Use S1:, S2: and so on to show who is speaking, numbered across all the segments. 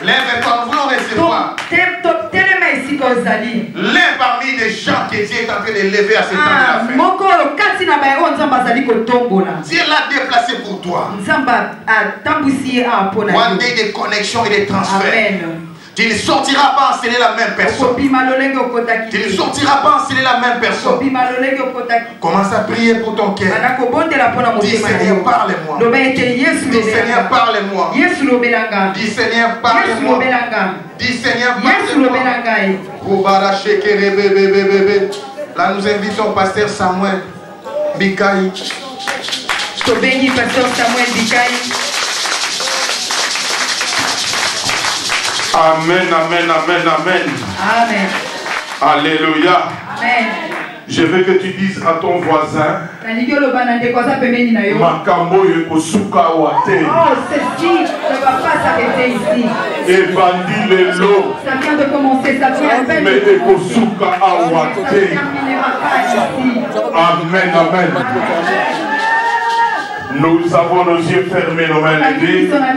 S1: Lève-toi, nous voulons recevoir. L'un parmi les gens que Dieu est en train de lever à ce temps de la fin. Dieu l'a déplacé pour toi. One day de connexion et de transfert. Amen. Tu ne sortiras pas enseigner la même personne. Tu ne sortiras pas enseigner la même personne. Commence à prier pour ton cœur. Dis Seigneur, parle-moi. Dis Seigneur, parle-moi. Dis Seigneur, parle-moi. Dis Seigneur, parle-moi. Là, nous invitons Pasteur Samuel Bikaï.
S2: Amen, amen, amen, amen.
S3: Amen.
S2: Alléluia.
S3: Amen.
S2: Je veux que tu dises à ton voisin, Makambo yokosuka wate.
S3: Oh, ceci ne va pas s'arrêter ici.
S2: Et bandi lelo.
S3: Ça vient de commencer, ça vient à peine.
S2: Mais ekosuka awate.
S3: Ça ne terminera pas ici.
S2: Amen, amen. Nous avons nos yeux fermés, nos mains levées. Chacun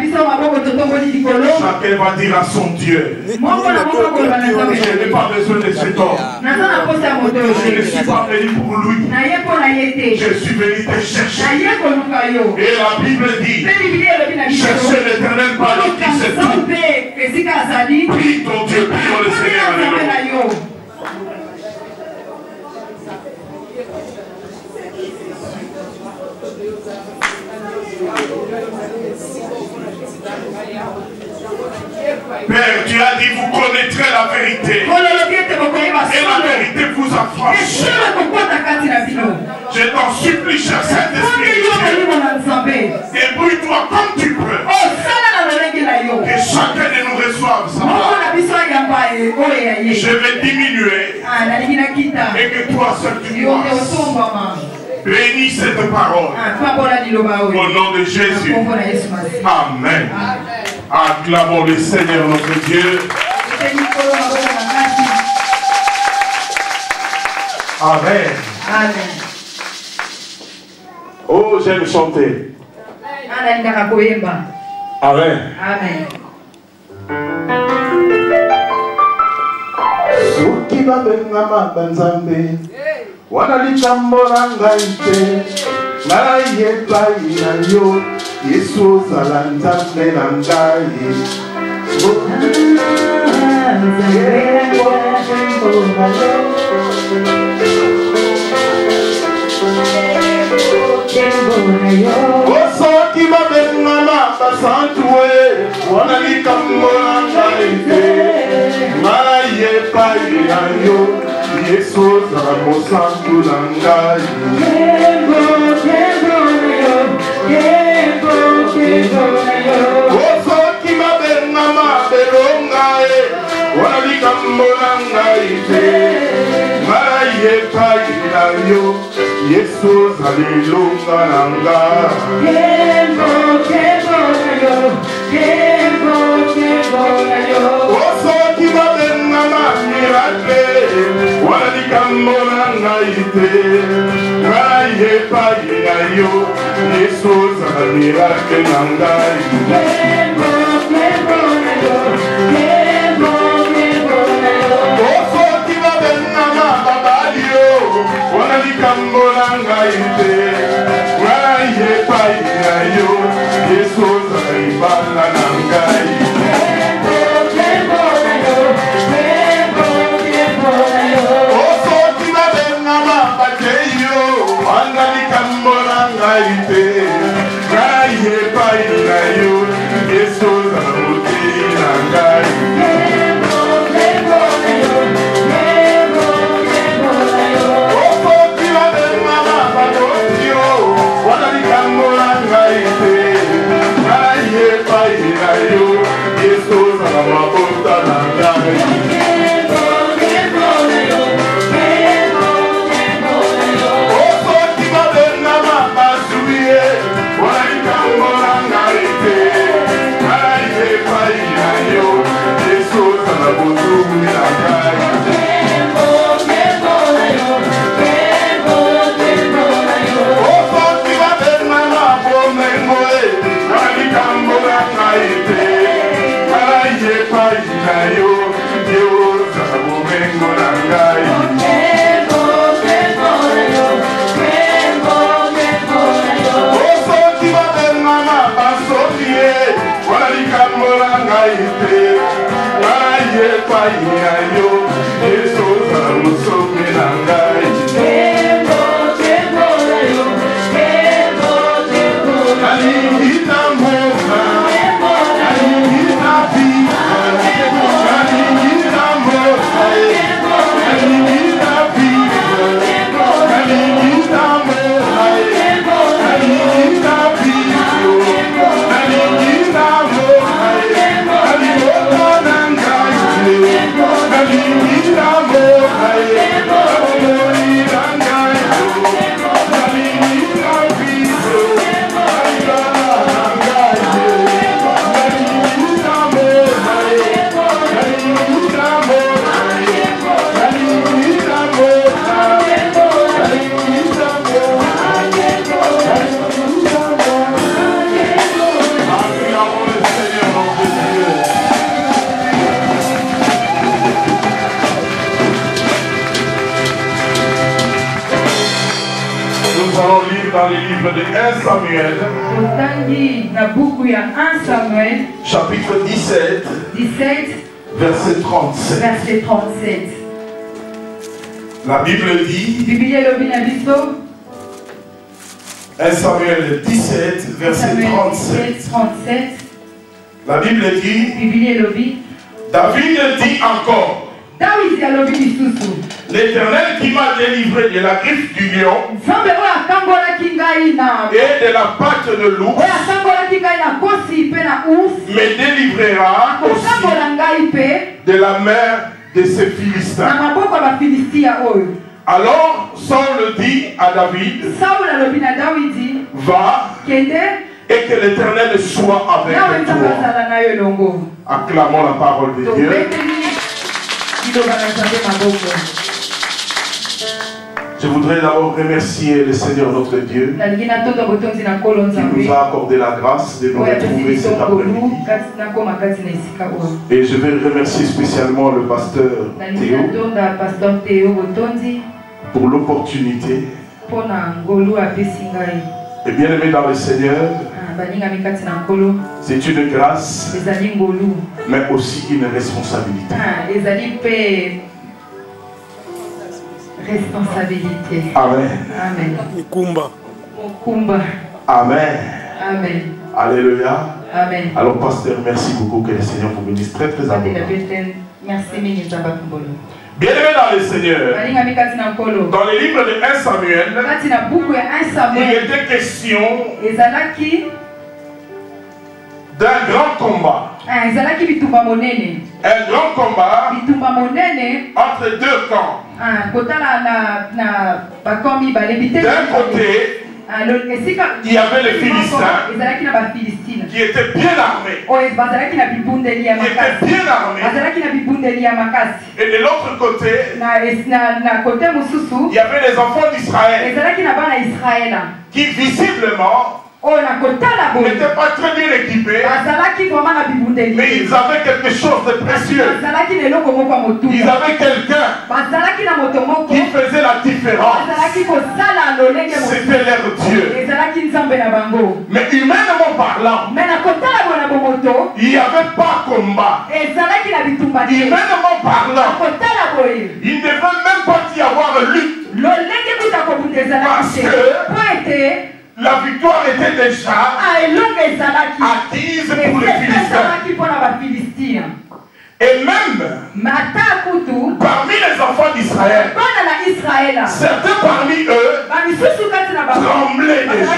S2: va dire à son Dieu. Je n'ai pas besoin de cet homme. Je ne suis pas venu pour lui. Je suis venu te chercher. Et la Bible dit, cherchez l'Éternel par le qui c'est tout. Prie ton Dieu, prions le Seigneur. Père, tu as dit, vous connaîtrez la vérité. Et la vérité vous affranchit. Je t'en supplie, cher Saint-Esprit, débrouille-toi comme tu peux. Que chacun de nous reçoive sa part. Je vais diminuer. Et que toi seul tu crois. Bénis cette parole. Au nom de Jésus. Amen. Acclamons le Seigneur notre Dieu. Amen.
S3: Amen.
S2: Oh, j'aime chanter. Amen.
S3: Amen.
S4: Soki babengama banzambe wana likambo na ngai te ngai epai na yo Yesu ozala nzambe na ngai soki babengama basantue wana likambo na ngai te ngai epai na yo Yesu ozala mosantu na ngai soki babengama belonga wana likambo na ngai te ngai epai na yo Yesu ozala elonga na ngai soki babengama miracle wana likambo na ngai te ngai epai na yo Yesu ozala miracle na ngai soki babengama babali yo wana likambo na ngai te ngai epai na yo Yesu ozala libala na ngai Yeah.
S2: Dans les livres de 1 Samuel, chapitre 17, verset 37. La Bible dit, 1 Samuel 17, verset 37. La Bible dit, David dit encore, l'Éternel qui m'a délivré de la griffe du lion et de la patte de l'ours me délivrera aussi de la main de ces Philistins. Alors Saul dit à David, va et que l'Éternel soit avec toi. Acclamons la parole de Dieu. Je voudrais d'abord remercier le Seigneur notre Dieu qui nous a accordé la grâce de nous retrouver cet après-midi. Et je vais remercier spécialement le pasteur Théo pour l'opportunité. Et bien aimé dans le Seigneur, c'est une grâce, mais aussi une responsabilité. Amen. Amen. Amen. Alléluia. Amen. Alors pasteur, merci beaucoup, que le Seigneur vous bénisse très très abondamment. Bien-aimé dans le Seigneur, dans les livres de 1 Samuel, il était question d'un grand combat. Un grand combat entre deux camps. D'un côté, il y avait les Philistins qui étaient bien armés. Et de l'autre côté, il y avait les enfants d'Israël qui visiblement n'étaient pas très bien équipés, mais ils avaient quelque chose de précieux. Ils avaient quelqu'un qui faisait la différence. C'était leur Dieu. Mais humainement parlant, il n'y avait pas combat. Humainement parlant, il ne devait même pas y avoir lutte. Parce que la victoire était déjà acquise pour les Philistins. Et même parmi les enfants d'Israël, certains parmi eux tremblaient déjà.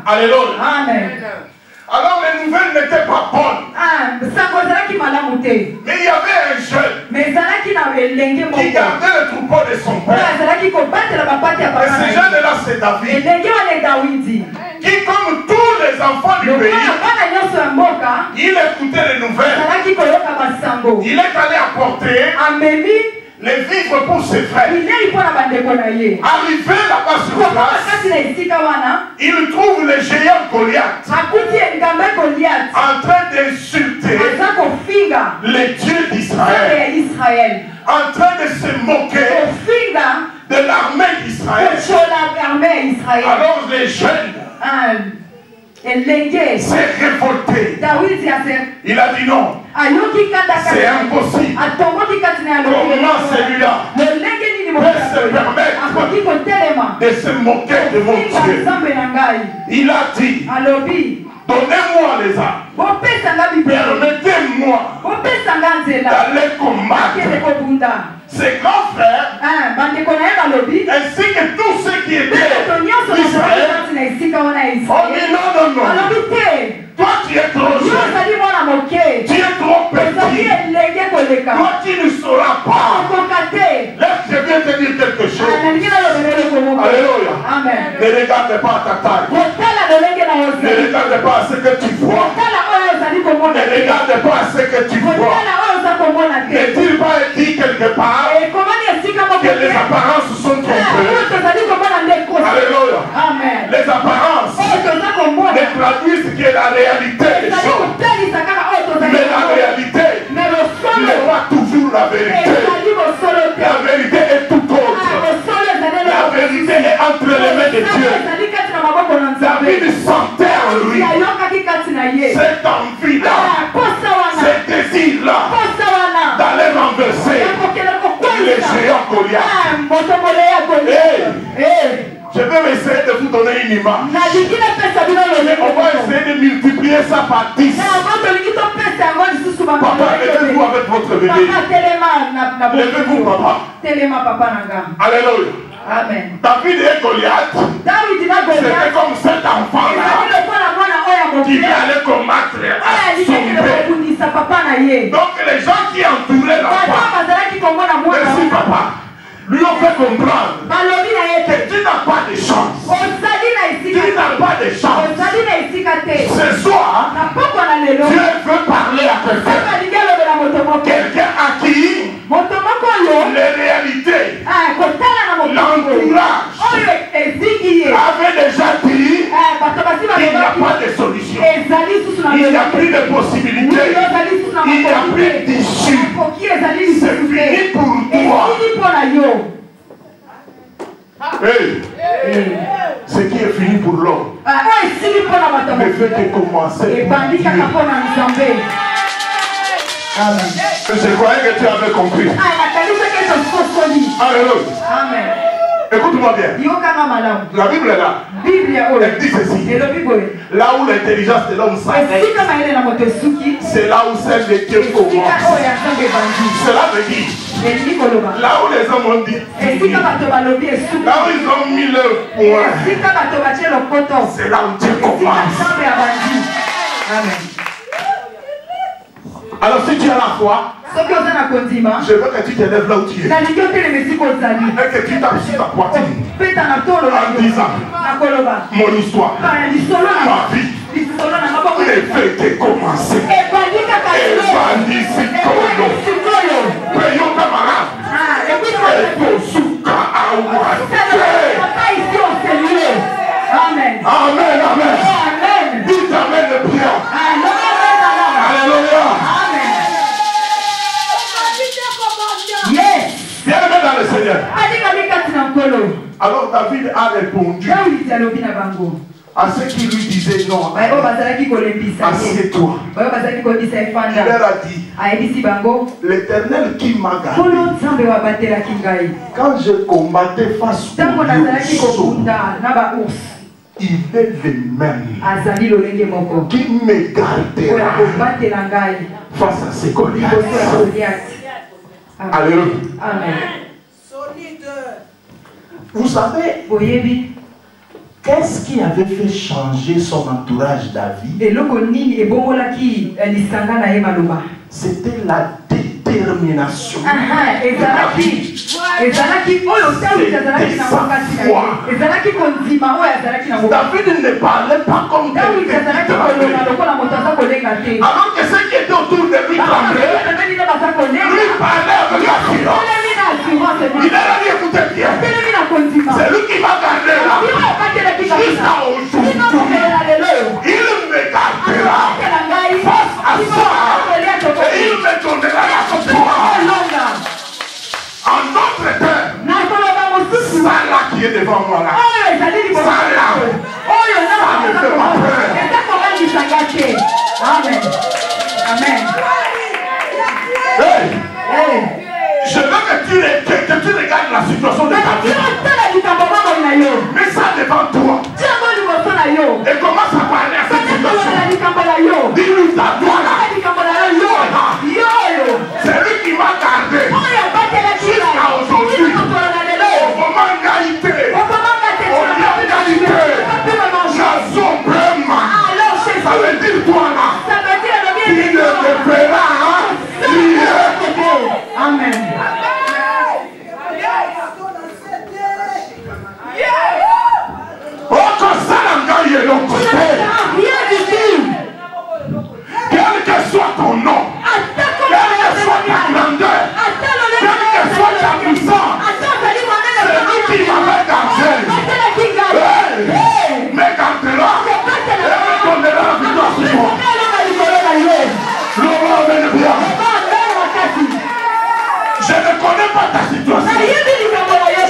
S2: Alléluia. Amen. Alors les nouvelles n'étaient pas bonnes. Mais il y avait un jeune qui gardait le troupeau de son père. Et ce jeune-là, c'est David. Qui, comme tous les enfants du pays, il écoutait les nouvelles. Il est allé apporter les vivres pour ses frères. Arrivé là-bas sur place, il trouve le géant Goliath en train d'insulter les dieux d'Israël, en train de se moquer de l'armée d'Israël. Alors les jeunes s'est révolté. Il a dit non, c'est impossible. Comment celui-là peut se permettre de se moquer de mon Dieu? Il a dit, donnez-moi les armes, permettez-moi d'aller combattre ses grands frères ainsi que tous ceux qui étaient d'Israël. Oh mais non, toi tu es trop jeune, tu es trop petit, toi tu ne sauras pas. Laisse, je viens te dire quelque chose. Alléluia. Ne regarde pas ta taille, ne regarde pas ce que tu vois, ne regarde pas ce que tu vois. N'est-il pas écrit quelque part que les apparences sont trompeuses? Alléluia. Les apparences ne traduisent que la réalité des choses. Mais la réalité n'est pas toujours la vérité. La vérité est tout autre. La vérité est entre les mains de Dieu. David sentait en lui cette envie-là, ce désir-là d'aller renverser les géants Goliath. Je vais essayer de vous donner une image. On va essayer de multiplier ça par 10. Papa, levez-vous avec votre bébé. Levez-vous, papa. Alléluia.
S3: Amen.
S2: David et Goliath, c'était comme cet enfant-là qui vient aller combattre à son père. Donc les gens qui entouraient l'enfant, merci papa, lui ont fait comprendre que tu n'as pas de chance. Tu n'as pas de chance. Ce soir, Dieu veut parler à quelqu'un. Quelqu'un à qui les réalités, l'entourage avait déjà dit qu'il n'y a pas de solution. Il n'y a plus de possibilité. Il n'y a plus d'issue. C'est fini pour toi. Hey. Ce qui est fini pour l'homme ne fait que commencer. Je croyais que tu avais compris. Alléluia. Écoute-moi bien. La Bible est là. Elle dit ceci. Là où l'intelligence de l'homme s'arrête, c'est là où celle de Dieu commence. Cela veut dire, là où les hommes ont dit, là où ils ont mis leur point, c'est là où Dieu commence. Alors si tu as la foi, je veux que tu te lèves là où tu es et que tu tapes sur ta poitrine en disant, mon histoire, ma vie ne fait que commencer. Payons camarade. Amen. Amen, amen. Dites amen de prière. Alléluia. Bien-aimé dans le Seigneur. Alors David a répondu à ceux qui lui disaient non. Assieds-toi. Il leur a dit, l'Éternel qui m'a gardé quand je combattais face aux lions, il est le même qui me gardera face à ces Goliaths. Alléluia.
S3: Amen.
S2: Vous savez, qu'est-ce qui avait fait changer son entourage David? C'était la détermination. David ne parlait pas comme quelqu'un qui tremblait. Alors que ceux qui étaient autour de lui tremblaient, lui parlait avec assurance. Il a dit, écoutez bien, c'est lui qui m'a gardé là jusqu'à aujourd'hui. Il me gardera face à ça et il me donnera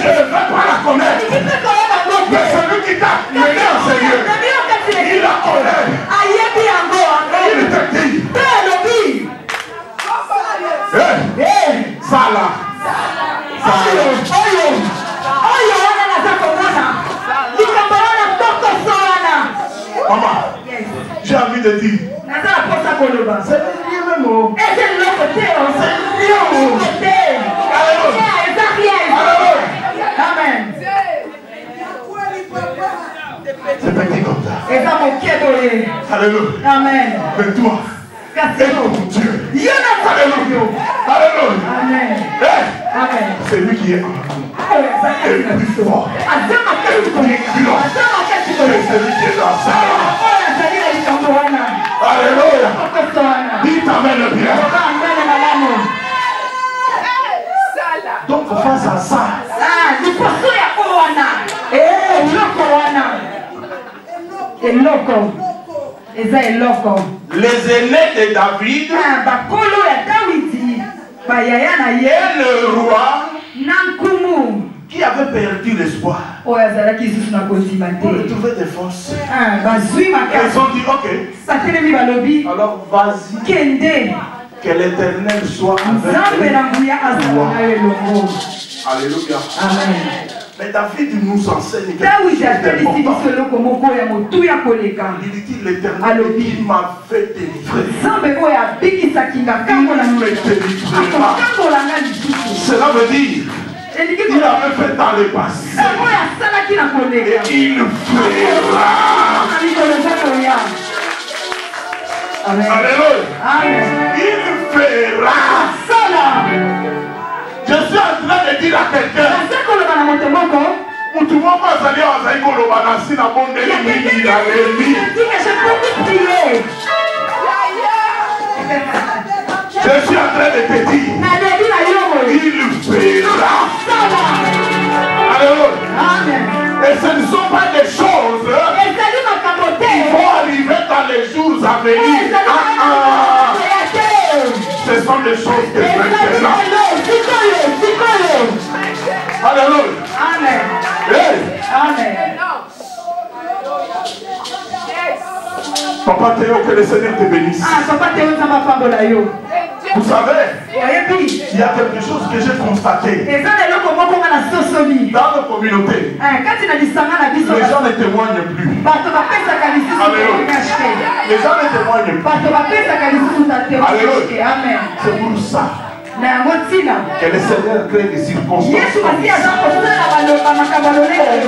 S2: Je ne veux pas la connaître. Mais celui qui t'a mené au Seigneur, il la connaît. Il te dit. Ça là. Maman, j'ai envie de dire. C'est le lieu même.
S3: Amen.
S2: C'est petit comme ça.
S3: Alléluia. Amen.
S2: Mais toi, c'est mon Dieu. Alléluia. Alléluia.
S3: Amen. Amen.
S2: C'est lui qui est en nous. Et plus fort. Et plus puissant. C'est celui qui est dans ça. Alléluia. Dis t'amène bien. Donc face à ça. Les aînés de David et le roi qui avait perdu l'espoir pour retrouver des forces. Ils ont dit ok, alors vas-y, que l'Éternel soit avec toi. Alléluia. Amen. Mais David nous enseigne quelque chose d'important. Il dit l'Éternel qui m'a fait délivrer. Il me délivrera. Cela veut dire il avait fait dans le passé. Et il fera. Alléluia. Il fera. Je suis en train de dire à quelqu'un. Je suis en train de te dire. Il fera. Alléluia. Et ce ne sont pas des choses qui vont arriver dans les jours à venir. Ce sont des choses que maintenant. Alléluia.
S3: Amen.
S2: Hey.
S3: Amen.
S2: Papa Théo, que le Seigneur te bénisse. Vous savez, il y a quelque chose que j'ai constaté dans nos communautés. Les gens ne témoignent plus. Alléluia. Les gens ne témoignent plus. Alléluia. C'est pour ça que le Seigneur crée des circonstances. On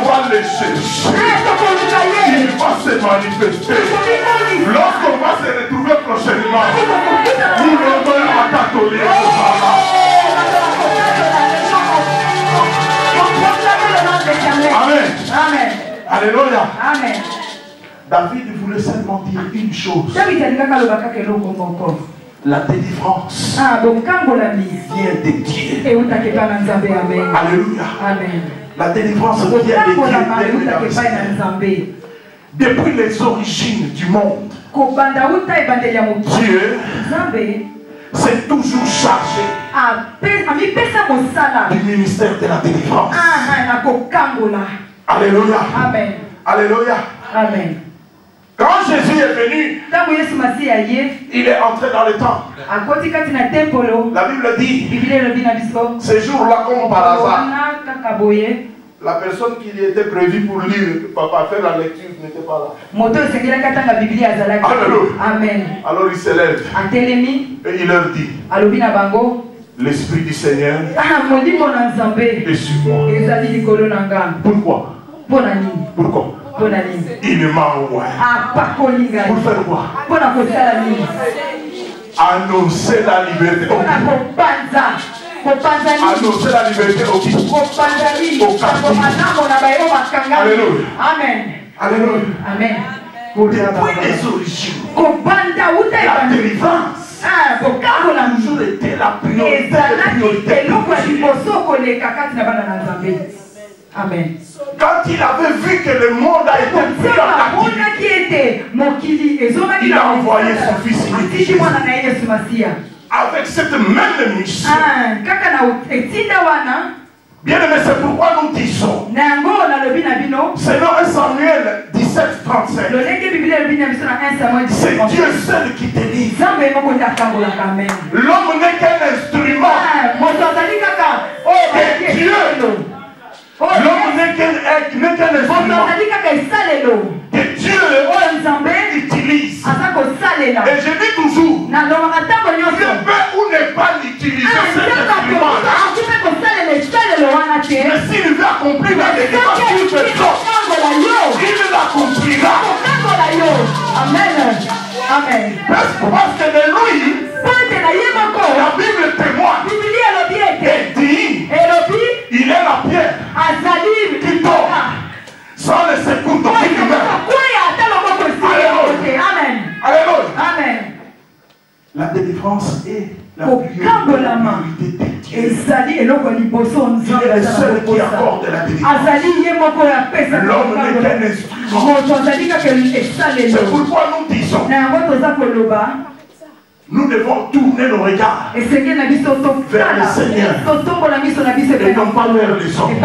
S2: va les chercher. Il va se manifester. Lorsqu'on va se retrouver prochainement, nous allons à catholique. Amen.
S3: Amen.
S2: Alléluia.
S3: Amen.
S2: David voulait seulement dire une chose. La délivrance vient de Dieu. Alléluia.
S3: Amen.
S2: La délivrance vient de Dieu. Depuis les origines du monde, Dieu s'est toujours chargé du ministère de la délivrance. Alléluia.
S3: Amen.
S2: Alléluia.
S3: Amen.
S2: Quand Jésus est venu, il est entré dans le temple. La Bible dit, ce jour-là, comme par hasard, la personne qui était prévue pour lire, papa, faire la lecture, n'était pas là. Alléluia.
S3: Amen.
S2: Alors il s'élève et il leur dit, l'Esprit du Seigneur est sur moi. Pourquoi? Pourquoi? Il m'a envoyé. Pour faire quoi? Annoncer la liberté. Annoncer la liberté au qui? Alléluia.
S3: Amen.
S2: Alléluia.
S3: Amen.
S2: Depuis les origines, la délivrance a toujours été la priorité.
S3: Amen.
S2: Quand il avait vu que le monde a été pris en captivité, il a envoyé son fils Jésus avec cette même mission Bien aimé, c'est pourquoi nous disons. Selon 1 Samuel 17:37. C'est Dieu seul qui délivre. L'homme n'est qu'un instrument. Et Dieu. L'homme n'est qu'un instrument. Et Dieu utilise. Et je dis toujours, Dieu peut ou ne pas l'utiliser cet instrument. Mais s'il veut accomplir la délivrance d'une personne, il l'accomplira.
S3: Amen. Amen.
S2: Parce que de lui, la Bible témoigne et dit, il est la pierre qui tombe sans le secours d'aucune humain.
S3: Amen.
S2: Alléluia.
S3: Amen.
S2: La délivrance est la priorité de Dieu. Il est le seul qui accorde la délivrance. L'homme n'est qu'un instrument. C'est pourquoi nous disons, nous devons tourner nos regards vers le Seigneur et non pas vers les hommes.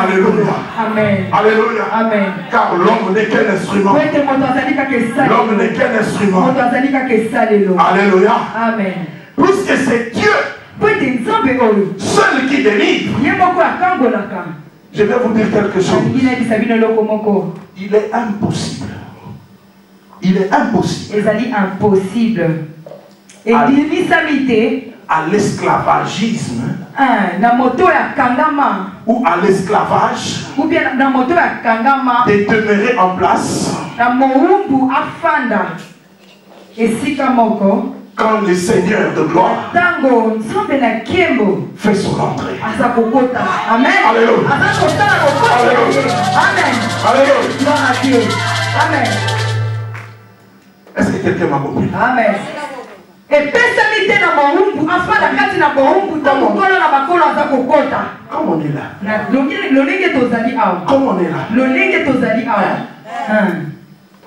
S2: Alléluia.
S3: Amen.
S2: Alléluia.
S3: Amen.
S2: Car l'homme n'est qu'un instrument. L'homme n'est qu'un instrument. Alléluia.
S3: Amen.
S2: Puisque c'est Dieu seul qui délivre, je vais vous dire quelque chose. Il est impossible. Il est impossible à l'esclavagisme ou à l'esclavage de demeurer en place quand le Seigneur de gloire fait son entrée.
S3: Amen.
S2: Alléluia.
S3: Alléluia. Amen.
S2: Est-ce que quelqu'un m'a compris?
S3: Amen. Et pesamite na bohumbu afala kati na bohumbu to mokolo na bakolo aza kokota.
S2: Comme on est là.
S3: Na lolenge tozali awa.
S2: Comme on est là.
S3: Lolenge tozali awa.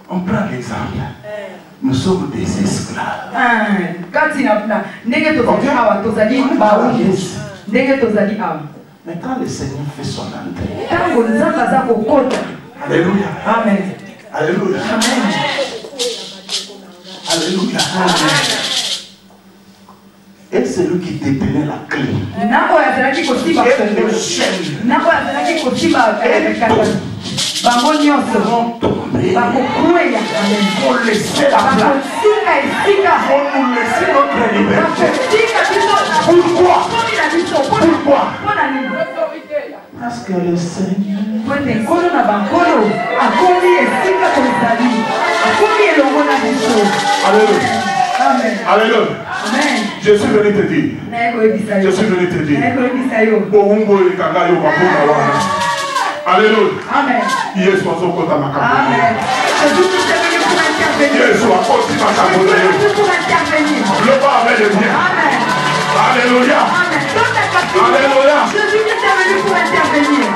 S2: On prend l'exemple. Nous sommes des esclaves.
S3: Kati na ndenge tozali awa tozali bahumbu. Ndenge tozali awa.
S2: Mais quand le Seigneur fait son entrée.
S3: Tango nzamba aza kokota.
S2: Alléluia.
S3: Amen.
S2: Alléluia.
S3: Amen.
S2: Alléluia. Et c'est lui qui détenait la clé. Et le chêne. Vont tomber. Vont laisser la place. Vont nous laisser notre liberté. Pourquoi? Pourquoi? Parce que le Seigneur. Alléluia. Alléluia. Je suis venu te dire. Je suis venu te dire. Alléluia.
S3: Amen.
S2: Yesu azokota makambo.
S3: Amen.
S2: Yesu akoti makambo. Le bas avec le bien.
S3: Amen.
S2: Alléluia. Alléluia.
S3: Jésus est venu pour intervenir.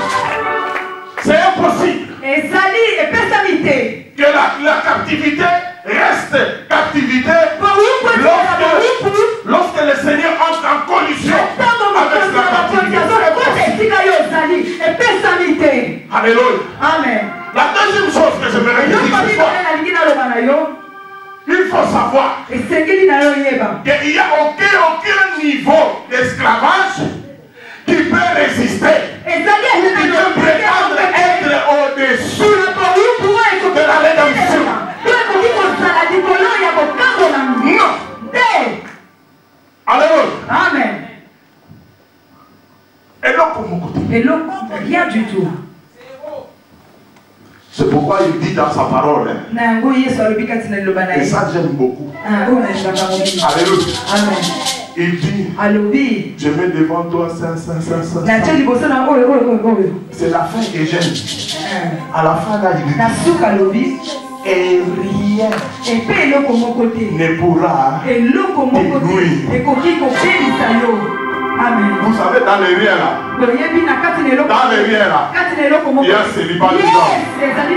S2: C'est impossible.
S3: Et Sali et Pessamité.
S2: Que la captivité reste captivité lorsque le Seigneur entre en collision avec la captivité. Alléluia.
S3: Amen.
S2: La deuxième chose que je me répète ce soir, il faut savoir qu'il n'y a aucun niveau d'esclavage qui peut résister, qui peut prétendre être au-dessus de la rédemption. Non. Alléluia.
S3: Amen.
S2: Et donc, pour mon côté.
S3: Et l'autre, rien du tout.
S2: C'est pourquoi il dit dans sa parole. Et ça, j'aime beaucoup. Alléluia.
S3: Amen.
S2: Il dit, je mets devant toi ça. C'est la fin que j'aime. À la fin, là, il dit, et rien ne pourra t'éblouir.
S3: Amen.
S2: Vous savez, dans les riens là, il y a célibat dedans.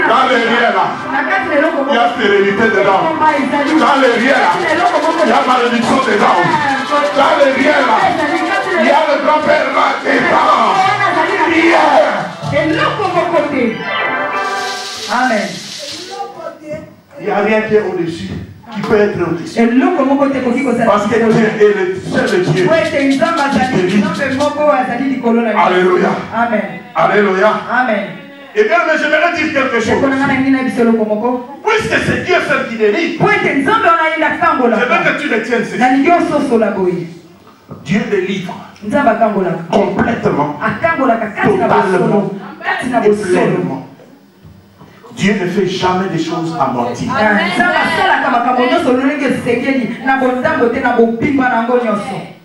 S2: Dans les riens là, il y a stérilité dedans. Dans les riens là, il y a malédiction dedans. Dans les riens là, il y a le grand-père là qui est là.
S4: rien qui est au-dessus, qui peut être au-dessus. Parce que Dieu est le seul Dieu. Alléluia.
S3: Amen.
S4: Alléluia.
S3: Amen.
S4: Et bien, mais j'aimerais dire quelque chose. Puisque c'est Dieu seul qui délivre, je veux que tu le tiennes ceci. Dieu délivre complètement, totalement et pleinement. Dieu ne fait jamais des choses à moitié.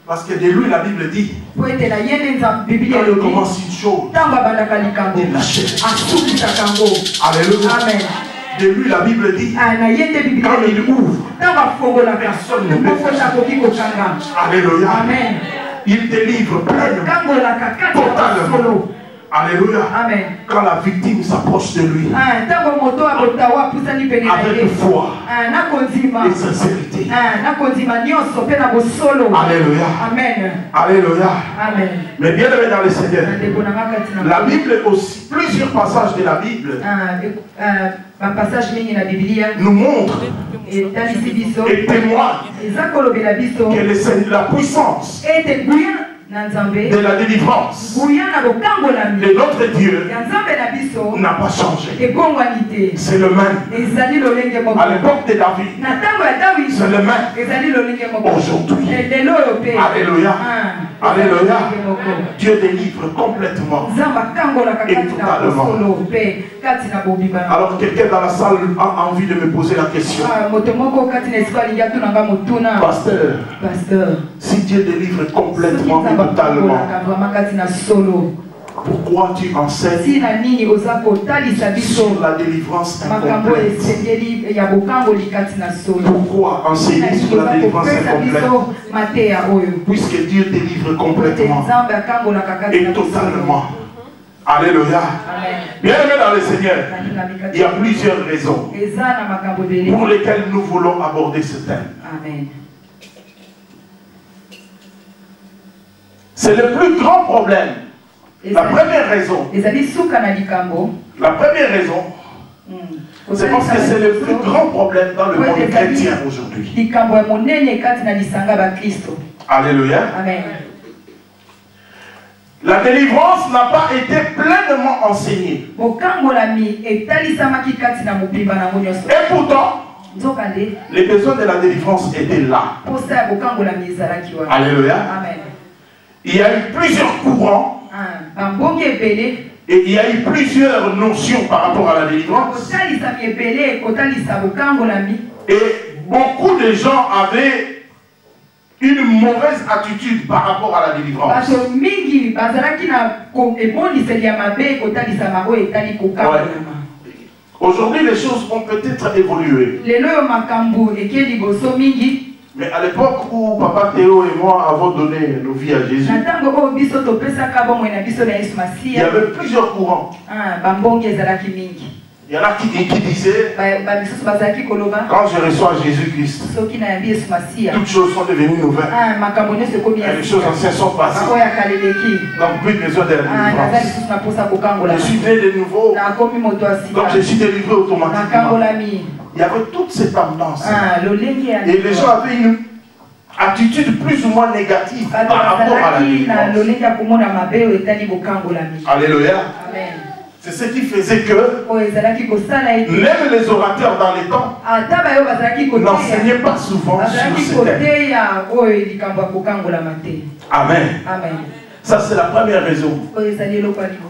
S4: Parce que de lui, la Bible dit, quand il commence une chose, il l'achève. Alléluia. Amen. De lui, la Bible dit, quand il ouvre, personne ne peut faire. Alléluia. Amen. Il délivre pleinement, totalement. Alléluia. Amen. Quand la victime s'approche de lui, avec foi et sincérité. Alléluia. Amen. Alléluia. Amen. Mais bien aimé dans le Seigneur, la Bible aussi, plusieurs passages de la Bible nous montrent et témoignent que la puissance de la délivrance de notre Dieu n'a pas changé. C'est le même. À l'époque de David, c'est le même. Aujourd'hui. Alléluia. Alléluia. Dieu délivre complètement et totalement. Alors quelqu'un dans la salle a envie de me poser la question. Pasteur, si Dieu délivre complètement et totalement, pourquoi tu enseignes sur la délivrance incomplète? Pourquoi enseigner sur la délivrance incomplète? Puisque Dieu délivre complètement et totalement. Alléluia. Bien aimé dans le Seigneur, il y a plusieurs raisons pour lesquelles nous voulons aborder ce thème. Amen. C'est le plus grand problème. La première raison, c'est parce que c'est le plus grand problème dans le monde chrétien aujourd'hui. Alléluia. Amen. La délivrance n'a pas été pleinement enseignée. Et pourtant, les besoins de la délivrance étaient là. Alléluia. Amen. Il y a eu plusieurs courants. Et il y a eu plusieurs notions par rapport à la délivrance. Et beaucoup de gens avaient une mauvaise attitude par rapport à la délivrance. Ouais. Aujourd'hui, les choses ont peut-être évolué. Mais à l'époque où Papa Théo et moi avons donné nos vies à Jésus, il y avait plusieurs courants. Il y en a qui disaient, quand je reçois Jésus-Christ, toutes choses sont devenues nouvelles. Les choses anciennes sont passées. Donc plus besoin de la délivrance. Je suis né de nouveau. Donc je suis délivré automatiquement. Il y avait toute cette tendance. Et les gens avaient une attitude plus ou moins négative par rapport à la délivrance. Alléluia. Amen. C'est ce qui faisait que même les orateurs dans les temps n'enseignaient pas souvent sur ce thème. Amen. Amen. Ça c'est la première raison.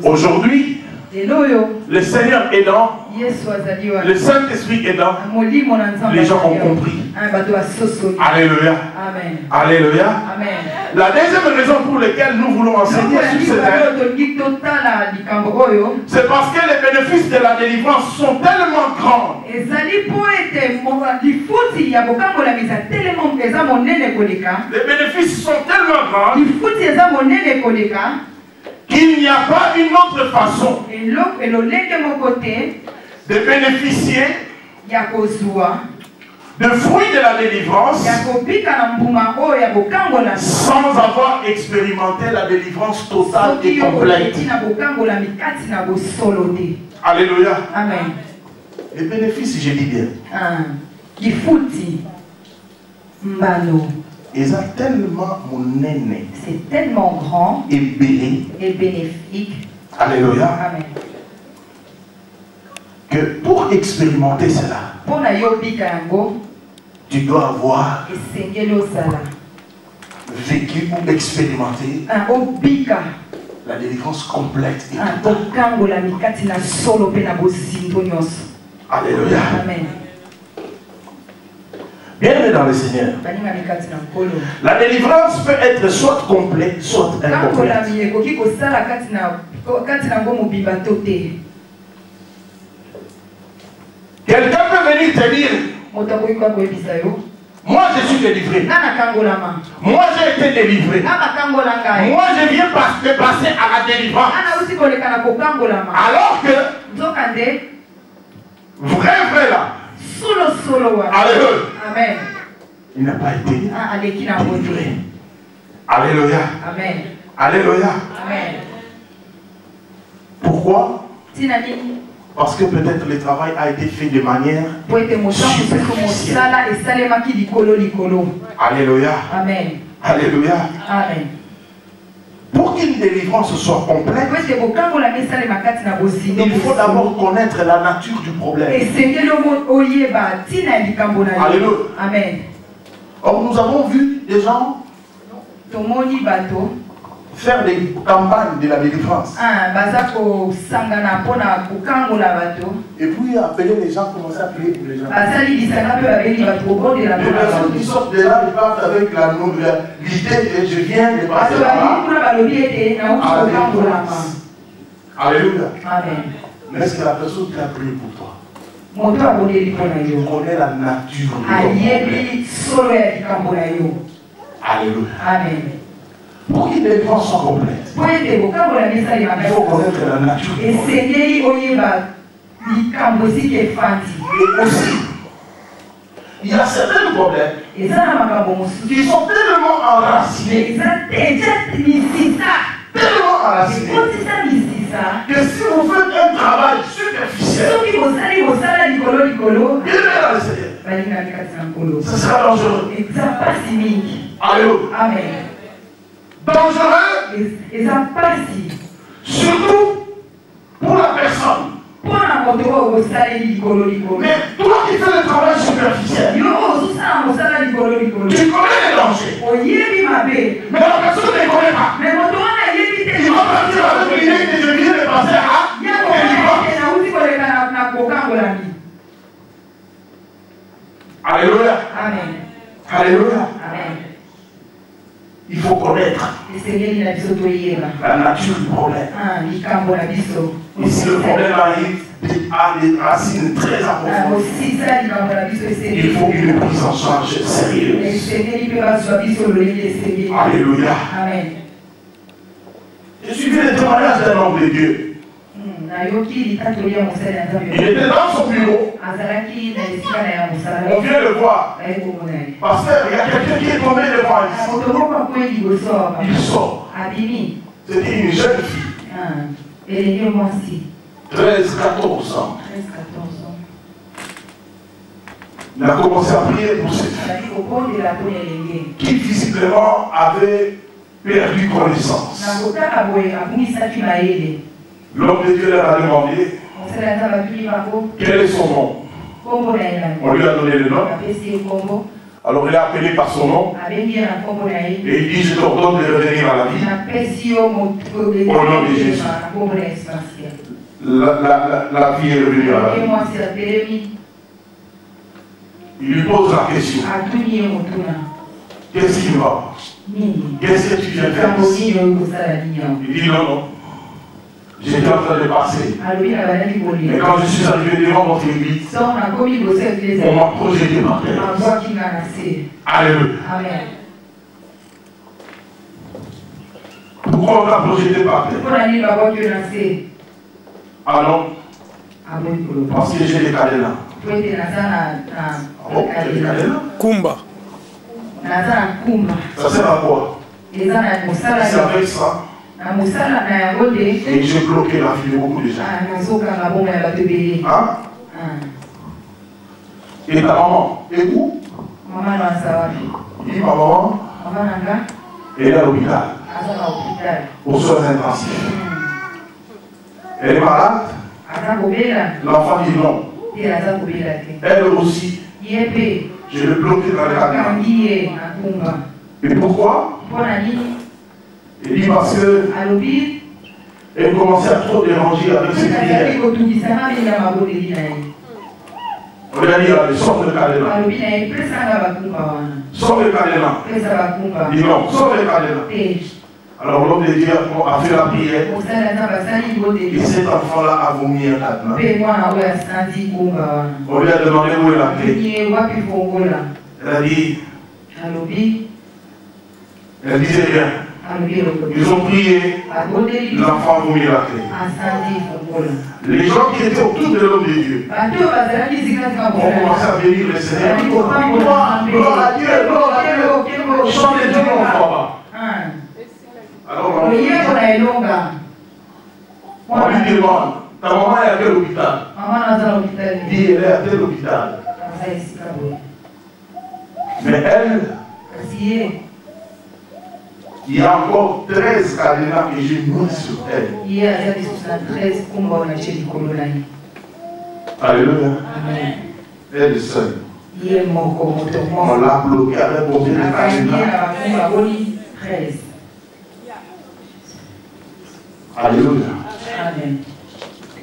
S4: Aujourd'hui, le Seigneur aidant, le Saint-Esprit aidant, les gens ont compris. Alléluia. Amen. Alléluia. Amen. La deuxième raison pour laquelle nous voulons enseigner sur ce thème, c'est parce que les bénéfices de la délivrance sont tellement grands. Les bénéfices sont tellement grands qu'il n'y a pas une autre façon de bénéficier de fruits de la délivrance sans avoir expérimenté la délivrance totale et complète. Alléluia. Amen. Les bénéfices, je dis bien.
S3: Kifuti. Mbano.
S4: C'est tellement mon aîné.
S3: C'est tellement grand.
S4: Et béni.
S3: Et bénéfique.
S4: Alléluia.
S3: Amen.
S4: Que pour expérimenter cela, tu dois avoir vécu ou expérimenté la délivrance complète et totale. Alléluia.
S3: Amen.
S4: Bien-aimé dans le Seigneur, la délivrance peut être soit complète, soit incomplète. Quelqu'un peut venir te dire, moi je suis délivré. Moi j'ai été délivré. Moi je viens de passer à la délivrance. Alors que, vrai là, alléluia.
S3: Amen.
S4: Il n'a pas été délivré. Alléluia.
S3: Amen.
S4: Alléluia.
S3: Amen.
S4: Pourquoi? Parce que peut-être le travail a été fait de manière superficielle. Alléluia.
S3: Amen.
S4: Alléluia.
S3: Amen.
S4: Pour qu'une délivrance soit complète, il faut d'abord connaître la nature du problème. Alléluia.
S3: Amen.
S4: Or, nous avons vu des gens faire des campagnes de la délivrance. Et puis appeler les gens, commencer à prier pour les gens. Les personnes qui sortent de là, ils partent avec l'idée que je viens de passer là. Alléluia.
S3: Amen.
S4: Mais est-ce que la personne qui a prié pour toi connaît la nature du problème? Alléluia.
S3: Amen.
S4: Pour qu'une délivrance soit complète, il faut connaître la nature du problème. Et aussi, il y a certains problèmes qui sont tellement enracinés, que si vous faites un travail superficiel, ce sera dangereux. Alléluia.
S3: Amen.
S4: Dangereux, surtout pour la personne. Mais toi qui fais le travail superficiel, tu connais les dangers. Mais la personne ne connaît pas. Il va partir avec l'idée que je viens de passer à délivrance. Alléluia.
S3: Amen.
S4: Alléluia.
S3: Amen.
S4: Il faut connaître la nature du problème. Et si le problème arrive à des racines très approfondies, il faut une prise en charge sérieuse. Alléluia.
S3: Amen.
S4: Je suis vu le témoignage d'un homme de Dieu. Il était dans son bureau. On vient le voir. Pasteur, il y a quelqu'un qui est tombé devant ici. Il sort. C'était une jeune fille. 13-14 ans. Il a commencé à prier pour cette fille qui visiblement avait perdu connaissance. L'homme de Dieu leur a demandé quel est son nom. On lui a donné le nom. Alors il a appelé par son nom. Et il dit, je t'ordonne de revenir à la vie. Au nom de Jésus. La fille est revenue à la vie. Il lui pose la question. Qu'est-ce qui va? Qu'est-ce que tu viens faire ici? Il dit non, non. J'étais en train de passer. Mais quand je suis arrivé devant votre église, on m'a projeté par terre. Alléluia. Pourquoi on m'a projeté par terre? Ah non. Parce que j'ai des cadenas. Oh, j'ai des cadenas.
S5: Kumba.
S4: Ça sert à quoi? C'est avec ça. Et j'ai bloqué la vie de beaucoup de gens. Hein? Et ta maman est où?
S3: Maman Nazawa.
S4: Et ma maman?
S3: Maman Nanga.
S4: Elle est à l'hôpital. Aux soins intensifs. Elle est malade. L'enfant dit non. Elle aussi. Je l'ai bloqué dans le cabinet. Et pourquoi? Il dit parce que elle commençait à trop déranger avec ses prières. On lui a dit, allez, sors le cadenas. Sors le cadenas. Il dit non, sors le cadenas. Alors l'homme de Dieu a fait la prière. Et cet enfant-là a vomi un cadenas. On lui a demandé où est la clé. Elle a dit, elle disait rien. Ils ont prié, l'enfant a vomi la clé. Les gens qui étaient autour de l'homme de Dieu ont commencé à bénir le Seigneur. Gloire à Dieu, gloire à Dieu. Chantez Dieu mon papa. Alors on lui demande, ta maman est à quel hôpital? Dit, elle est à quel hôpital? Mais elle, il y a encore 13 cadenas que j'ai mis sur elle. Alléluia. Elle est seule. On l'a bloqué avec combien de cadenas? Alléluia.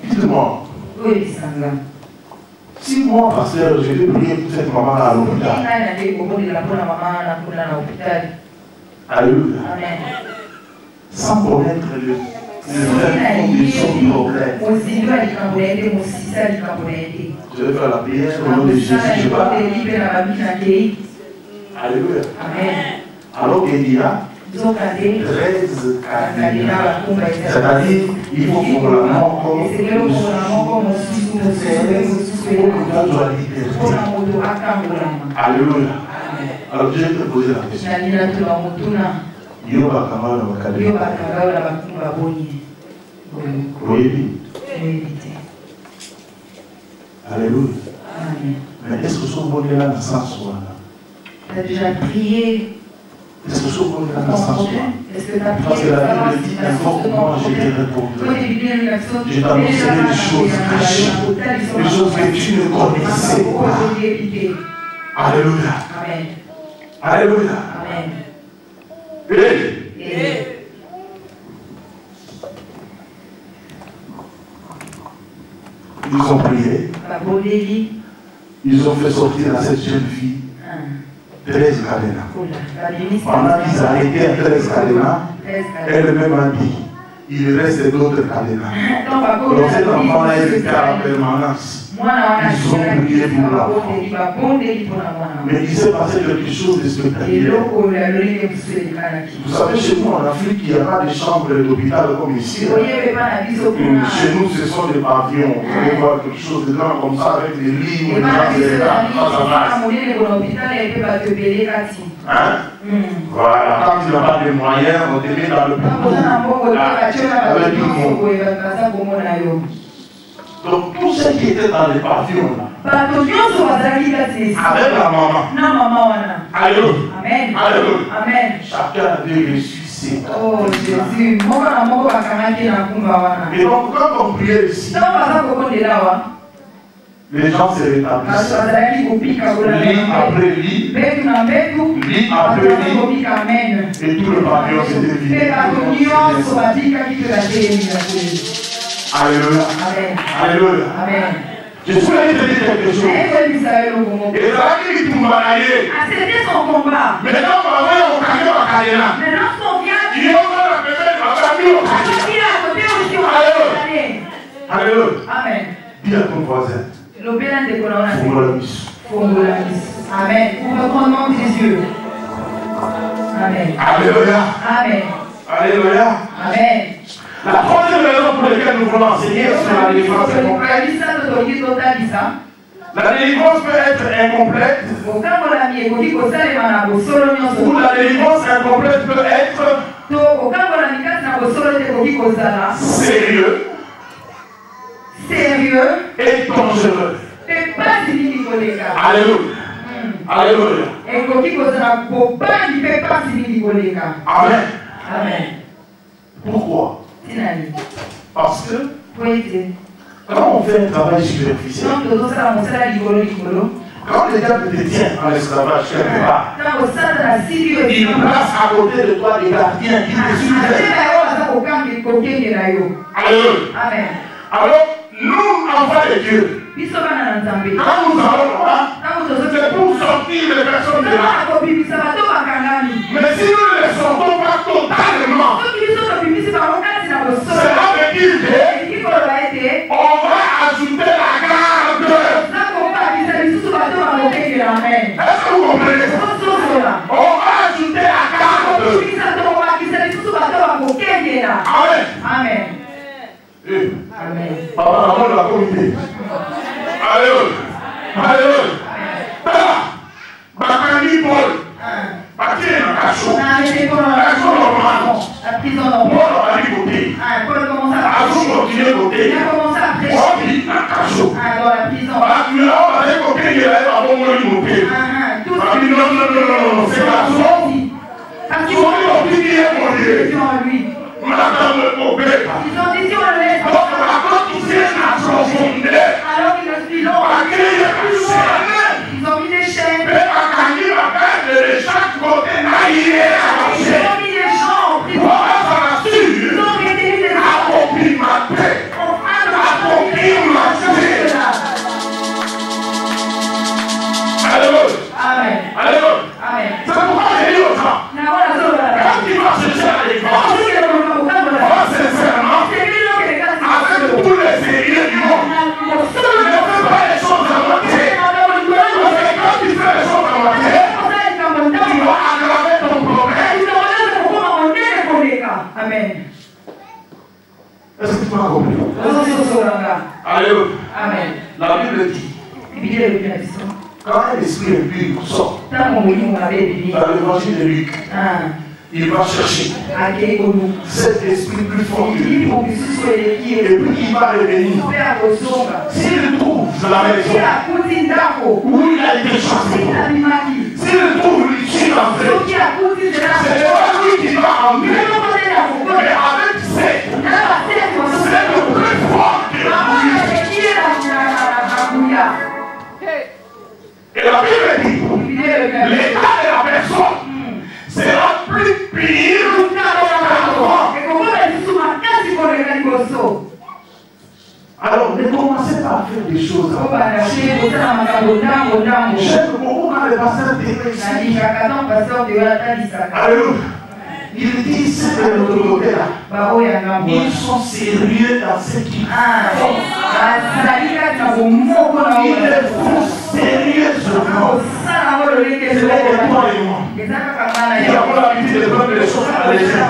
S4: Dites-moi. Si moi, pasteur, je vais prier pour cette maman à l'hôpital. Alléluia. Sans connaître le vrai fond de son problème. Je vais faire la prière au nom de Jésus. Je vais. Alléluia. Alors qu'il y a 13 cadenas. C'est-à-dire, il faut qu'on la mort comme Alléluia. Alors je vais te poser la question. Yoba Kamala Makadé. Oui. Alléluia. Mais est-ce que ce bon là dans sa soie?
S3: Tu as déjà prié?
S4: Est-ce que ce bon là dans sa soie? Parce que la Bible dit invoque-moi, je te répondrai. Je t'annoncerai des choses cachées, des choses que tu ne connaissais pas. Alléluia.
S3: Amen.
S4: Alléluia.
S3: Amen.
S4: Ils ont prié. Ils ont fait sortir à cette jeune fille 13 cadenas. Pendant qu'ils arrêtaient à 13 cadenas, elle-même a dit, il reste d'autres cadenas. Donc cet enfant-là est resté à la permanence. Ils ont prié pour l'enfant. Mais il s'est passé quelque chose de spectaculaire. Vous savez, chez nous en Afrique, il n'y a pas de chambre d'hôpital comme ici. Chez nous, ce sont des pavillons. Vous allez voir quelque chose de grand comme ça avec des lits où les gens se hein? Voilà, quand tu n'as pas de moyens, on te met dans le boulot. Avec tout le monde. Donc tous ceux qui étaient dans les pavillons là, avec la maman. Alléluia.
S3: Amen.
S4: Alléluia.
S3: Amen.
S4: Chacun avait reçu ses cadenas.
S3: Oh Jésus.
S4: Et donc quand on priait ici, les gens se rétablissent. Lit après lit. Lit après lit. Et tout le pavillon s'était vidé. Alléluia. Alléluia. Je suis allé te dire quelque chose. Et ça a dit que tu m'as allé.
S3: C'était son combat.
S4: Maintenant, on va voir au camion à Kayena.
S3: Maintenant, son vient.
S4: Il y a la bébé dans la camion. Alléluia. Alléluia.
S3: Amen.
S4: Dis à ton voisin.
S3: Amen. Pour le grand nom de Jésus. Amen.
S4: Alléluia.
S3: Amen.
S4: Alléluia.
S3: Amen.
S4: La troisième raison pour laquelle nous voulons enseigner sur la délivrance incomplète. La délivrance peut être incomplète. Ou la délivrance incomplète peut être sérieux et dangereux. Alléluia. Alléluia. Amen.
S3: Amen.
S4: Pourquoi? Parce que quand on fait un travail superficiel, quand le diable te tient en esclavage quelque part, il place à côté de toi des gardiens qui te suivent.
S3: Amen.
S4: Alors, nous, enfants de Dieu, quand nous allons là, c'est pour sortir les personnes de là. Mais si nous ne les sortons pas totalement, cela veut dire qu'on va ajouter la garde. Est-ce que vous comprenez? On va ajouter la garde. Amen.
S3: Amen.
S4: Amen. Papa, la de la communauté. Alléluia. Alléluia. Bakani Paul. Bakani Nakacho. Nakacho normal. Paul a dit côté. Azou continue côté. Paul dit Nakacho. Bakani on a dit côté, il est là, bon, on dit côté. Bakani non, c'est la zone. Ils ont dit qu'il est mon Dieu. Madame le Bobé.
S3: Ils ont dit si on le laisse.
S4: Donc la porte qui s'est approfondée.
S3: Alors qu'ils le suivent. Ils ont mis des chaînes.
S4: Mais Bakani va perdre de chaque côté.
S3: Ils ont mis des gens en prison. Ils ont rétabli les gens.
S4: Accomplis ma paix. Accomplis ma paix. Alléluia.
S3: Amen.
S4: Alléluia.
S3: Amen.
S4: C'est pourquoi j'ai dit aux gens. Quand tu vas chercher à l'église, sincèrement, avec tous les sérieux du monde, ne fais pas les choses à moitié. Parce que quand tu fais les choses à moitié, tu vas aggraver ton problème.
S3: Amen.
S4: Est-ce que tu m'as compris? Alléluia.
S3: Amen.
S4: La Bible dit, quand un esprit impur sort dans l'évangile de Luc, il va chercher cet esprit plus fort que lui. Et puis il va revenir. S'il trouve la maison où il a été chassé, s'il trouve l'issue d'entrée, c'est pas lui qui va entrer, mais avec cette plus fort que lui. Et la Bible dit, l'état de la personne sera plus pire qu'avant. Alors, ne commencez pas à faire des choses. J'aime beaucoup quand le pasteur Alléluia. Il dit, c'est de l'autre côté là. Ils sont sérieux dans ce qu'ils font. Ils le font sérieusement. C'est toi et moi. Nous avons l'habitude de prendre les choses à la légère.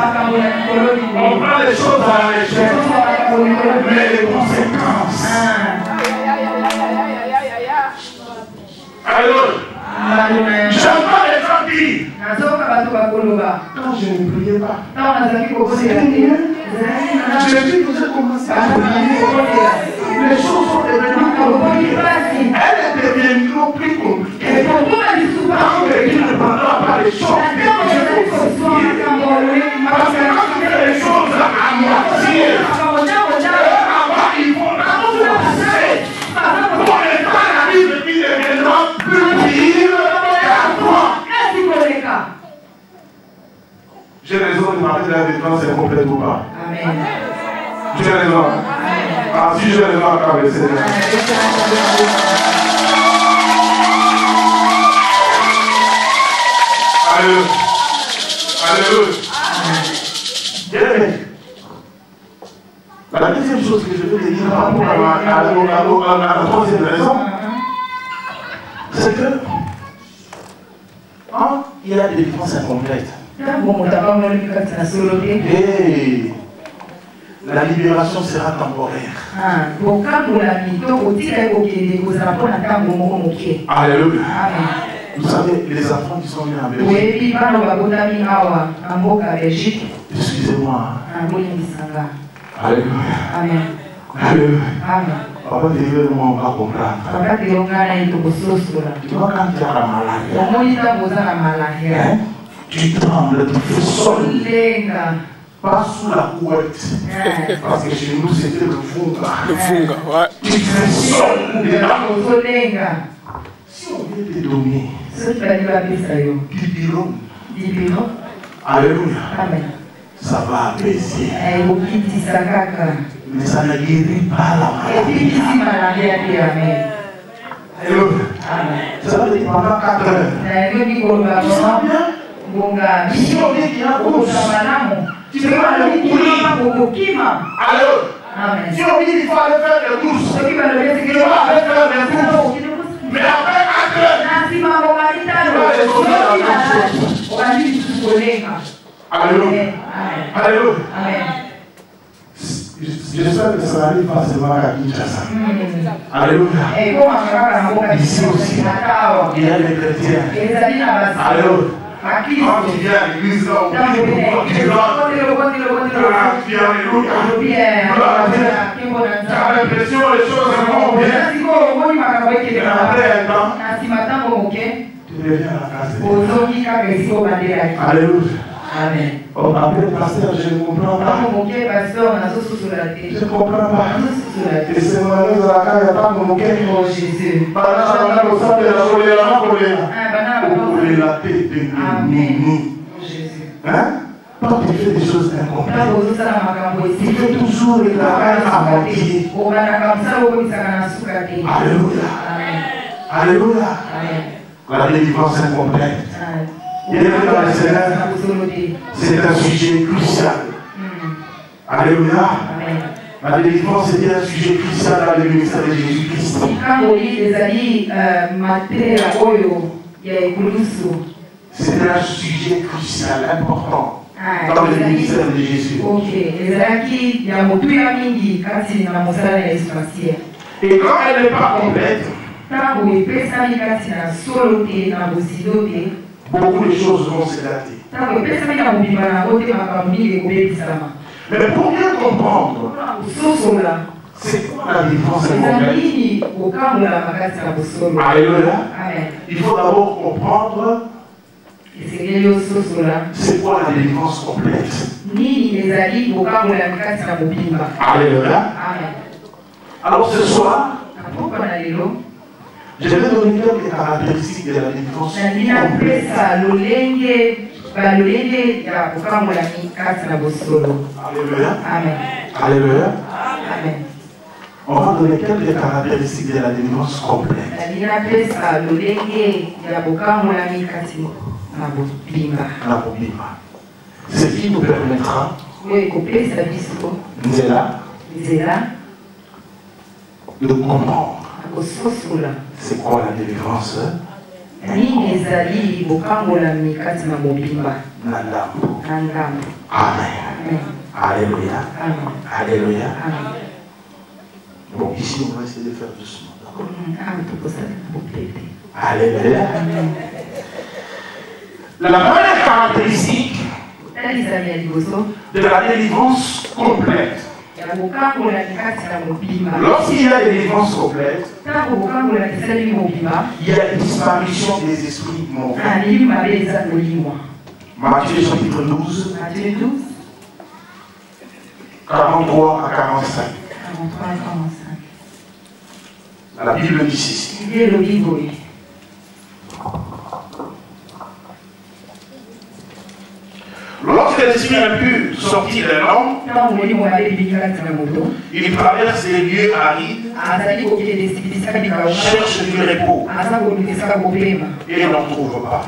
S4: On prend les choses à la légère. Mais les conséquences. Alors, j'aime pas les gens dire. Quand je ne priais pas, j'ai vu que j'ai commencé à prier. Les choses sont devenues compliquées. Elles deviennent plus compliquées. Tant que Dieu ne prendra pas les choses, parce que quand tu fais les choses à moitié, là-bas, ils vont t'enfoncer. Pour l'instant, la Bible qui deviendra plus pire qu'avant. J'ai raison de demander la défense est complète ou pas?
S3: Amen.
S4: J'ai raison. Ah, si j'ai raison, encore le Seigneur. Alléluia. Alléluia. Bien. La deuxième chose que je veux te dire par rapport à la troisième raison, c'est que il y a des défenses incomplètes. Et la libération sera temporaire. Alléluia. Vous savez, les enfants qui sont nés en Belgique, excusez-moi. Alléluia.
S3: Amen.
S4: Alléluia. Papa, tu veux on va comprendre. Tu vois quand tu as la malaria, tu trembles, tu frissonnes. Pas sous la couette. Parce que chez nous, c'était le funga.
S5: Le funga, ouais.
S4: Tu frissonnes dedans. Si on vient te donner du bilan, alléluia, ça va apaiser. Mais ça ne guérit pas la maladie. Alléluia. Ça va dire pendant 4 heures. Si on dit qu'il y a course, tu peux aller courir. Alléluia. Si on dit qu'il faut aller faire des courses, tu vas aller faire des courses. Mais après 4 heures, alléluia. Alléluia. J'espère que ça n'arrive pas seulement à Kinshasa. Alléluia. Ici aussi, il y a des chrétiens. Alléluia. Quand tu viens à l'église, là, on dit alléluia. Tu as l'impression que les choses vont bien. Et après un temps, tu reviens à la casa. Alléluia.
S3: Amen.
S4: Après, pasteur, je ne comprends pas. Je ne comprends pas. Et c'est mon ami de la casa, il n'y a pas de moquet.
S3: Oh Jésus.
S4: Hein? Toi, tu fais des choses incomplètes. Tu fais toujours le travail à moitié. Alléluia. Alléluia. La délivrance incomplète. Il est dans le Seigneur. C'est un sujet crucial. Alléluia. La délivrance est un sujet crucial dans le ministère de Jésus-Christ. C'est un sujet crucial, important dans le ministère de Jésus. Et quand elle n'est pas complète, beaucoup de choses vont s'éclater. Mais pour bien comprendre, c'est quoi la délivrance incomplète? Alléluia. Il faut d'abord comprendre c'est quoi la délivrance complète. Alléluia. Alors ce soir, je vais donner quelques caractéristiques de la délivrance complète. Alléluia. Alléluia. On va donner quelques caractéristiques de la délivrance complète. Ce qui nous permettra de comprendre c'est quoi la délivrance. Amen. Alléluia. Alléluia. Bon, ici on va essayer de faire doucement. Alléluia. La première caractéristique de la délivrance complète. Lorsqu'il y a une délivrance complète, il y a une disparition des esprits mauvais. Matthieu chapitre 12, 43 à 45. La Bible dit ceci. Lorsque l'esprit impur sortit d'un homme, il traverse les lieux arides, cherche du repos et n'en trouve pas.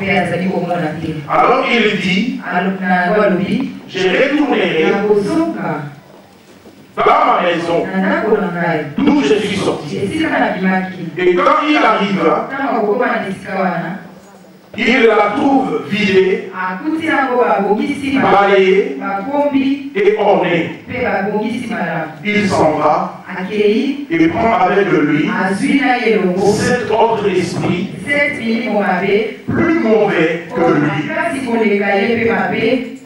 S4: Alors il dit, je retournerai dans ma maison d'où je suis sorti. Et quand il arrive, il la trouve vidée, balayée et ornée. Il s'en va et prend avec lui 7 autres esprits plus mauvais que lui.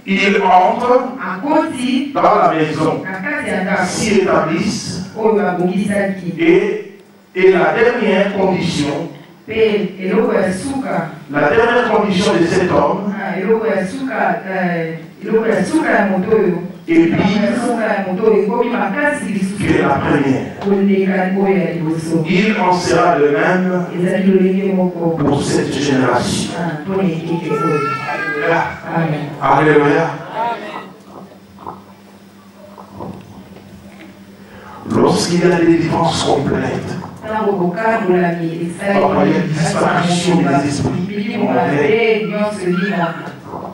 S4: Il entre dans la maison, s'y établissent Et la dernière condition, de cet homme, et puis que la première. Il en sera de même pour cette génération. Alléluia. Lorsqu'il y a des délivrances complètes, il y a disparition des esprits.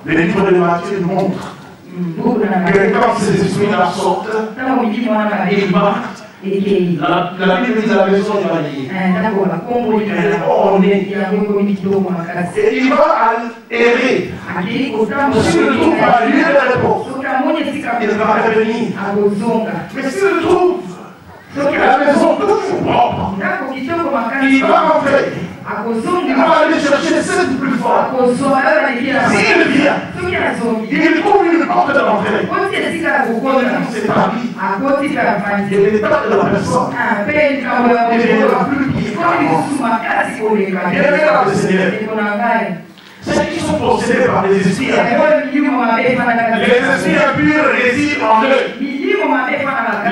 S4: Le livre de Matthieu montre que quand ces esprits-là sortent, ils partent. La Bible dit à la maison de Marie. Et il va errer. S'il ne trouve pas lieu de repos, il va revenir. Mais s'il le trouve, la maison toujours propre, il va rentrer. Il va aller chercher celle du plus fort. S'il vient, il trouve une porte d'entrée. C'est ta vie. Et l'état de la personne ne deviendra plus différent. Bien-aimé le Seigneur. Ceux qui sont possédés par les esprits impurs, les esprits impurs résident en eux.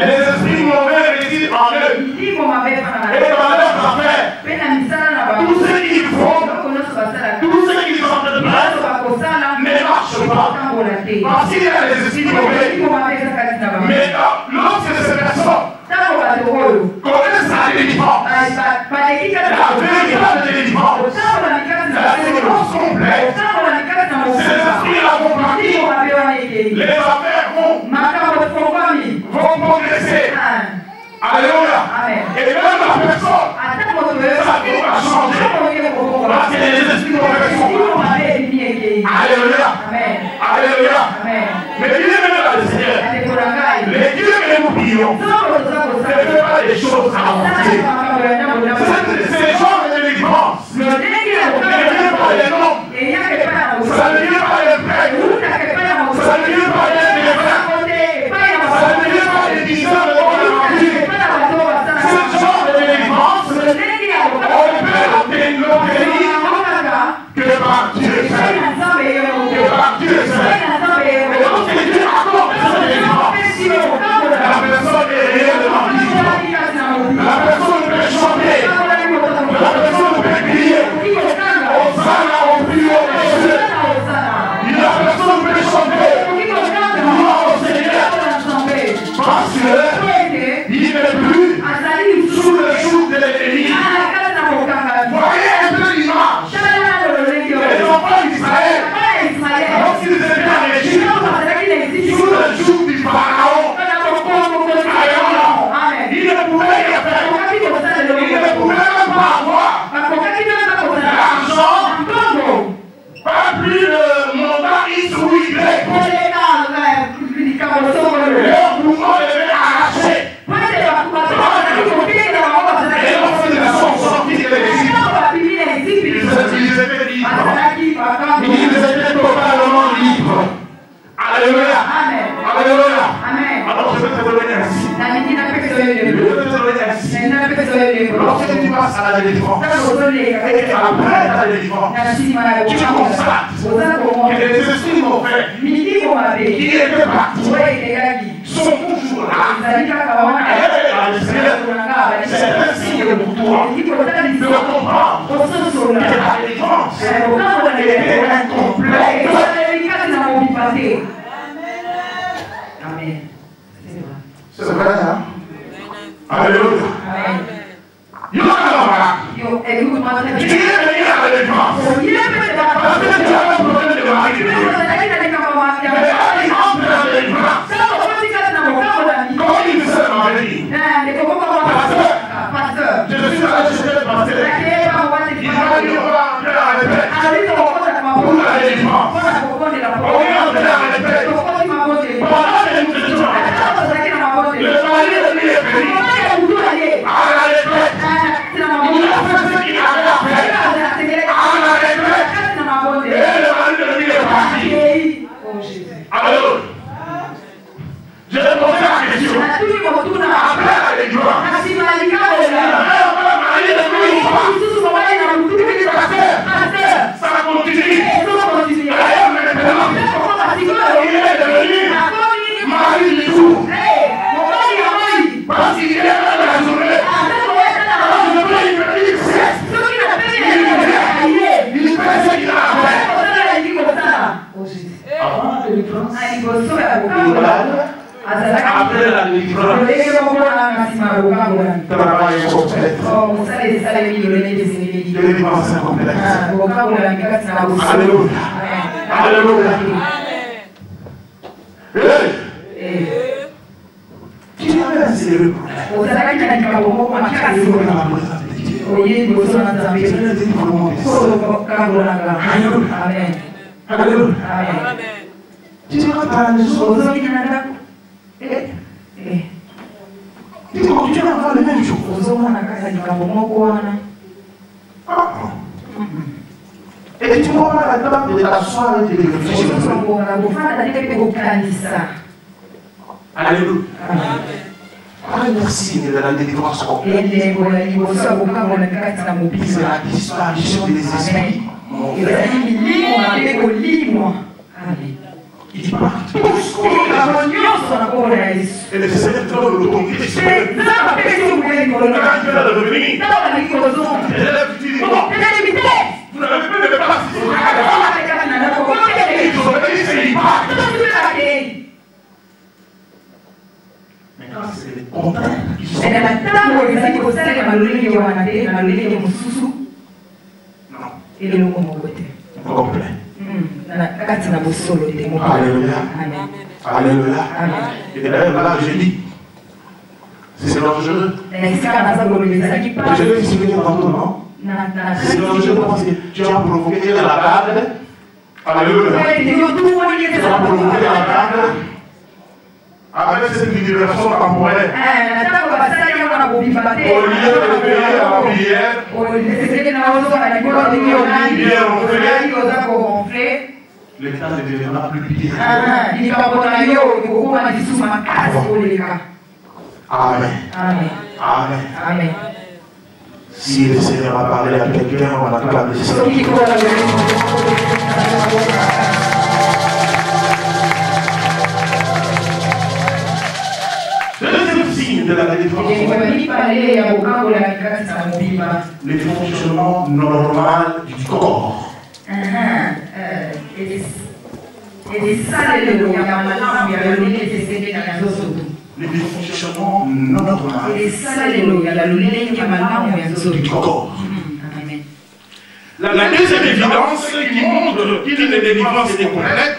S4: Les esprits mauvais résident en eux. Et dans leurs affaires, tout ce qu'ils font, tout ce qu'ils sont en train de faire, ne marche pas. Parce qu'il y a les esprits mauvais. Mais lorsque ces personnes connaissent la délivrance, la véritable délivrance, la délivrance complète, ces esprits-là vont partir, les affaires vont progresser. Alléluia. Et même la personne, sa vie va changer. Parce que les esprits mauvais sont là. Alléluia. Alléluia. Mais Dieu est là, le Seigneur. Les dieux que nous prions, ce n'est pas des choses avancées. C'est des gens de délivrance. Ce ne vient pas des noms. Ça ne vient pas des prêtres. Ça ne vient pas des défunts. Ça ne vient pas des disciples de l'Évangile. Ce genre de délivrance, on peut l'obtenir que par Dieu seul. Que par Dieu seul. Et lorsque Dieu accorde cette délivrance, la personne est réellement libre. La personne peut chanter. La personne peut crier. Hosanna au plus haut des cieux. La personne peut chanter. Gloire au Seigneur. Parce qu'il n'est plus sous le joug de l'ennemi. Voyez un peu l'image. Les enfants d'Israël, lorsqu'ils étaient en Égypte, sous le joug du Pharaon, ils ne pouvaient rien faire. Ils ne pouvaient même pas avoir l'argent, pas plus de montant X ou Y. Leur mouvement devait arracher. Et lorsqu'ils sont sortis de l'Égypte, ils étaient libres. Ils étaient totalement libres. Alléluia. Alléluia. Alors je vais te donner ainsi. Lorsque tu passes à la délivrance, et après la délivrance, tu constates que les esprits mauvais qui étaient partis sont toujours là. C'est un signe pour toi de comprendre que la délivrance était incomplète.
S3: Amen.
S4: C'est vrai, hein? Alléluia. Il y a un qui est venu à la délivrance. Parce que tu as un problème de mari. Mais il entre dans la délivrance. Comment il s'est marié? Pasteur, je suis allé chez le pasteur. Il m'a dit on va entrer à la répète. Pour la délivrance. On est entré à la répète. Après la délivrance, travail complet. Délivrance complète. Alléluia. Alléluia. Tu avais un sérieux problème. Alléluia. Tu diras ta maison. Tu continues à avoir les mêmes choses. Et tu vois la table de t'asseoir et de réfléchir. Alléluia. Merci de la délivrance complète. C'est la disparition des esprits. Il part. Et le Seigneur te donne l'autorité. C'est vous n'avez plus de place. Maintenant, c'est les contraintes qui sont. Non. Complet. Alléluia. Alléluia. Et d'ailleurs, là, j'ai dit, c'est dangereux. Je vais expliquer tantôt, non? C'est dangereux parce que tu as provoqué la garde. Alléluia. Tu as provoqué la garde avec cette libération temporaire. Au lieu de payer la prière, l'État ne deviendra plus pitié. Amen. Amen. Amen. Si le Seigneur a parlé à quelqu'un, on acclame le Seigneur. Deuxième signe de la délivrance, le fonctionnement normal du corps. Le fonctionnement normal du corps. La deuxième évidence qui montre qu'une délivrance est complète,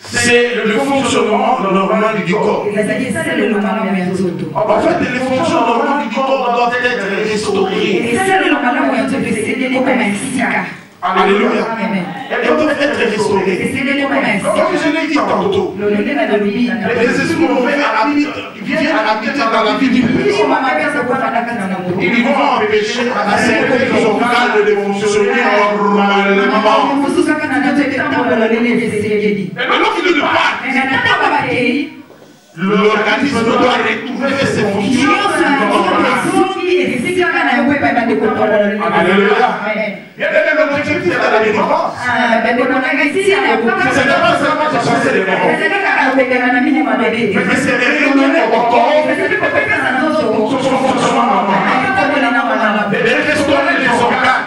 S4: c'est le fonctionnement normal du corps. En fait, le fonctionnement normal du corps doit être restauré. Alléluia. Elles doivent être restaurées. Comme je l'ai dit tantôt, les esprits mauvais viennent habiter dans la vie du peuple. Ils vont empêcher à certains organes de fonctionner normalement. Et maintenant qu'il ne part, l'organisme doit retrouver ses fonctions. Alléluia. Il y a l'objectif de la délivrance. Ce n'est pas seulement de chasser les démons, mais c'est de redonner au corps son fonctionnement normal. Et de restaurer les organes.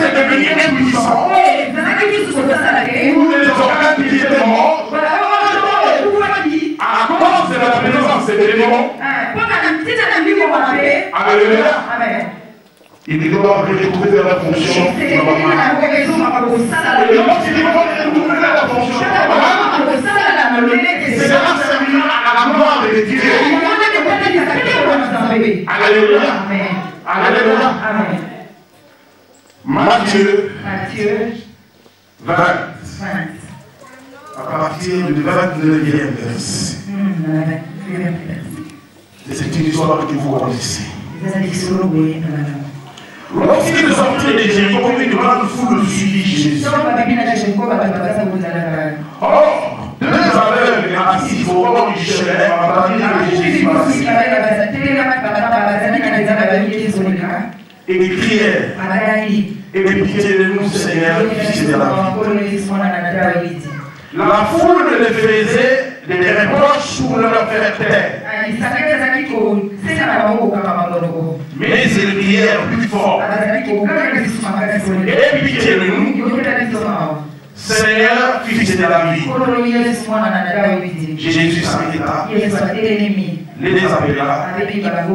S4: C'est devenir impuissant. Ou les organes qui étaient morts à cause de la présence des démons. Alléluia. Ils doivent retrouver la fonction normale. Et lorsqu'ils vont retrouver la fonction normale, cela servira à la gloire de Dieu. Alléluia. Alléluia. Matthieu 20. À partir du 29e verset. C'est une histoire que vous connaissez. Lorsqu'ils sortaient de Jéricho, une grande foule suivit Jésus. Or, deux aveugles assis au bord du chemin entendirent que Jésus passait et crièrent: aie pitié de nous, Seigneur, fils de David. La foule les faisait des reproches pour leur faire taire. Mais c'est une prière plus forte. Et pitié de nous. Seigneur, fils de la vie. Jésus s'arrêta, les appela et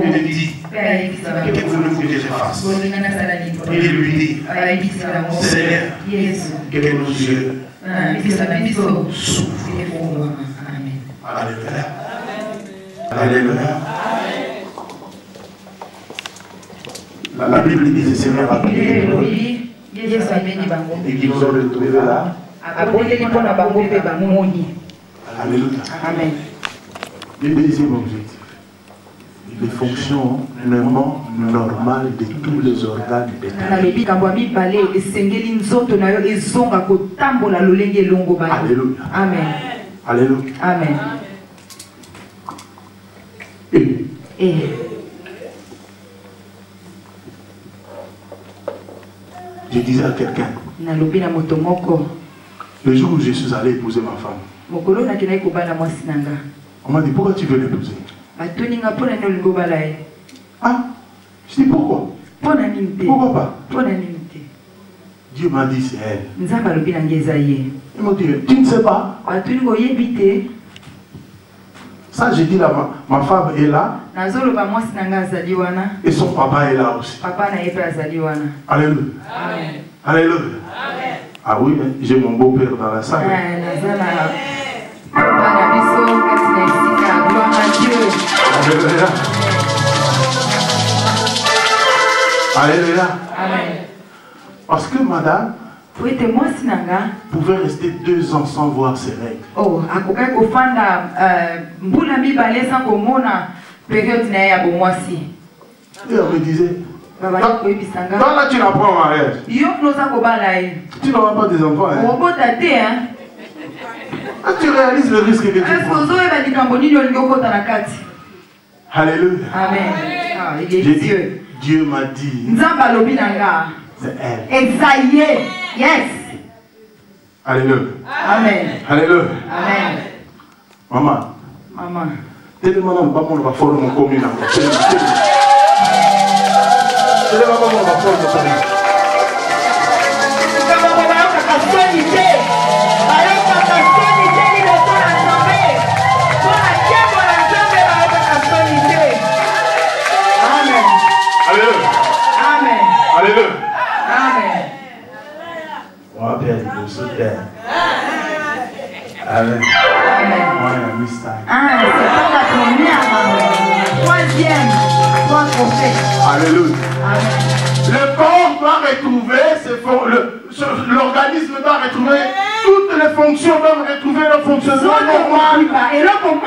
S4: lui dit, que voulez-vous que je fasse? Il lui dit, Seigneur, que nos yeux souffrent. Alléluia. Alléluia. La Bible dit, Seigneur a prié et qu'ils ont retrouvé là. Alléluia.
S3: Amen.
S4: Le deuxième objectif, les fonctionnements normales de tous les organes de ta vie. Alléluia.
S3: Amen.
S4: Alléluia.
S3: Amen.
S4: Et je disais à quelqu'un, le jour où je suis allé épouser ma femme, on m'a dit, pourquoi tu veux l'épouser? Ah, je dis pourquoi? Pourquoi pas? Dieu m'a dit c'est elle. Il m'a dit, tu ne sais pas? Ça, j'ai dit là, ma femme est là. Et son papa est là aussi. Alléluia. Alléluia. Ah oui, j'ai mon beau-père dans la salle. Alléluia. Alléluia. Parce que madame pouvait rester 2 ans sans voir ses règles.
S3: Oh,
S4: Et on me disait, toi là tu n'apprends en mariage. Tu n'auras pas des enfants. Hein? Ah, tu réalises le risque que tu prends. Alléluia.
S3: Amen.
S4: J'ai dit, Dieu m'a dit. C'est elle.
S3: Yes.
S4: Alléluia.
S3: Amen.
S4: Alléluia.
S3: Amen.
S4: Maman. Tellement on va pas faire mon commune. Alléluia.
S3: Amen.
S4: On va perdre le soutien. Amen. Moi, la mystère.
S3: C'est pas la première, maman. Troisième. Toi, prophète.
S4: Alléluia. Le corps doit retrouver, l'organisme doit retrouver, toutes les fonctions doivent retrouver leur fonctionnement normal.
S3: Et là, comment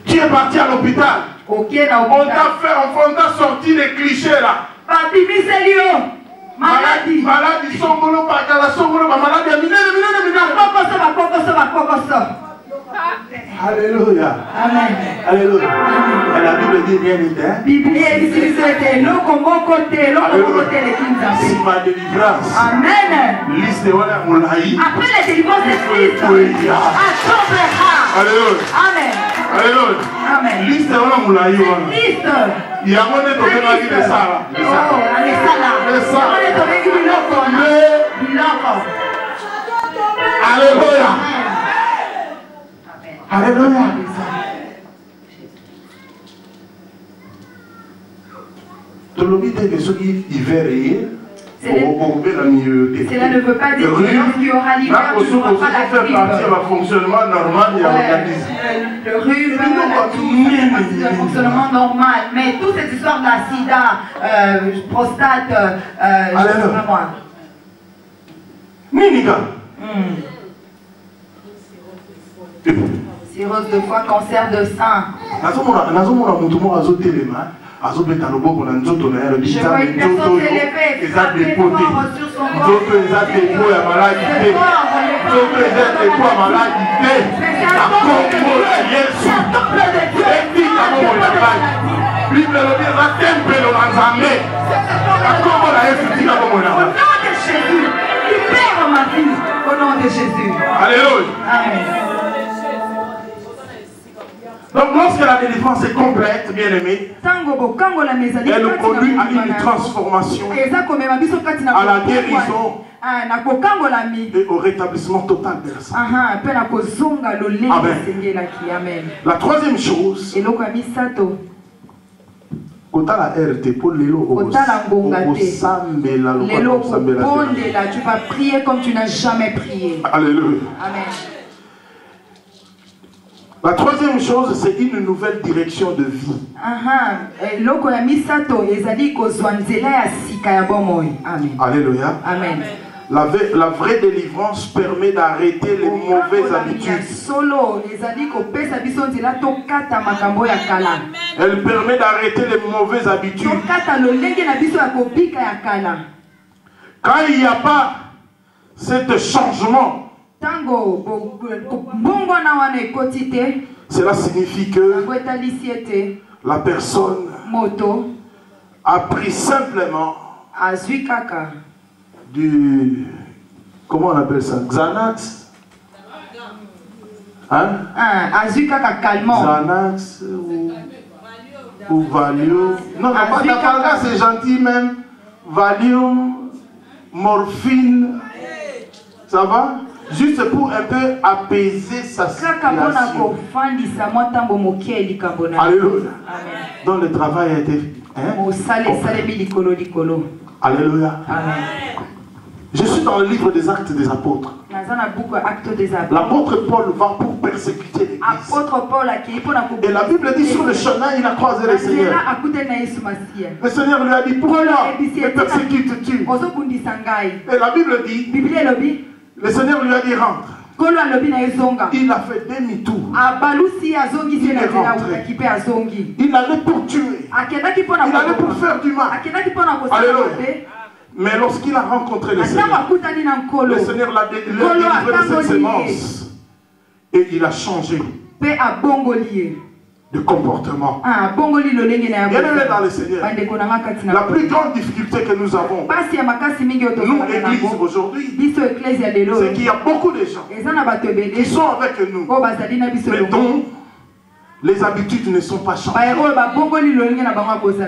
S4: tu es parti à l'hôpital. On t'a sorti les clichés là. Maladie, songolo, pakala, songolo, maladie, Alléluia.
S3: Amen.
S4: Alléluia. Et la Bible dit rien n'était. C'est ma délivrance.
S3: Amen.
S4: Liste de voilà moulaï.
S3: Après la délivrance de Christ. Alléluia. Amen.
S4: Alléluia.
S3: Amen.
S4: Liste de voilà moulaï.
S3: Liste.
S4: Il y a mon état de la vie de Sarah. Alléluia. Alléluia.
S3: Cela ne veut pas dire qu'il y aura l'hiver, qu'il n'y aura pas la grippe. Le rhume, le fonctionnement normal. Mais toute cette histoire de la sida, prostate, je ne sais pas moi. Cirrhose de foie, cancer de sein. Je vois une personne s'élever, frapper fort sur son corps. Au nom de Jésus, libère ma vie. Au nom de Jésus.
S4: Alléluia.
S3: Amen.
S4: Donc lorsque la délivrance est complète, bien aimé, elle conduit à une transformation, à la guérison et au rétablissement total de la santé. Amen. La troisième chose,
S3: tu vas prier comme tu n'as jamais prié.
S4: Alléluia.
S3: Amen.
S4: La troisième chose, c'est une nouvelle direction de vie. Alléluia.
S3: Amen.
S4: La vraie délivrance permet d'arrêter les mauvaises habitudes. Elle permet d'arrêter les mauvaises habitudes. Quand il n'y a pas cet changement, cela signifie que la personne a pris simplement du, comment on appelle ça, Xanax, hein? Xanax ou Valium. Non, pas c'est gentil même. Valium, morphine, ça va? Juste pour un peu apaiser sa situation. Alléluia. Donc le travail a été... Alléluia.
S3: Amen.
S4: Je suis dans le livre des Actes des Apôtres. L'apôtre Paul va pour persécuter l'église. Et la Bible dit sur le chemin, il a croisé le Seigneur. Le Seigneur lui a dit, pourquoi me persécutes-tu? Et la Bible dit, le Seigneur lui a dit, rentre. Il a fait demi-tour. Il est rentré. Il allait pour tuer. Il allait pour faire du mal. Alléluia. Mais lorsqu'il a rencontré le Seigneur l'a délivré de cette sémence. Et il a changé de comportement. Bien-aimés dans le Seigneur, la plus grande difficulté que nous avons, nous, l'église aujourd'hui, c'est qu'il y a beaucoup de gens qui sont avec nous, mais dont les habitudes ne sont pas changées.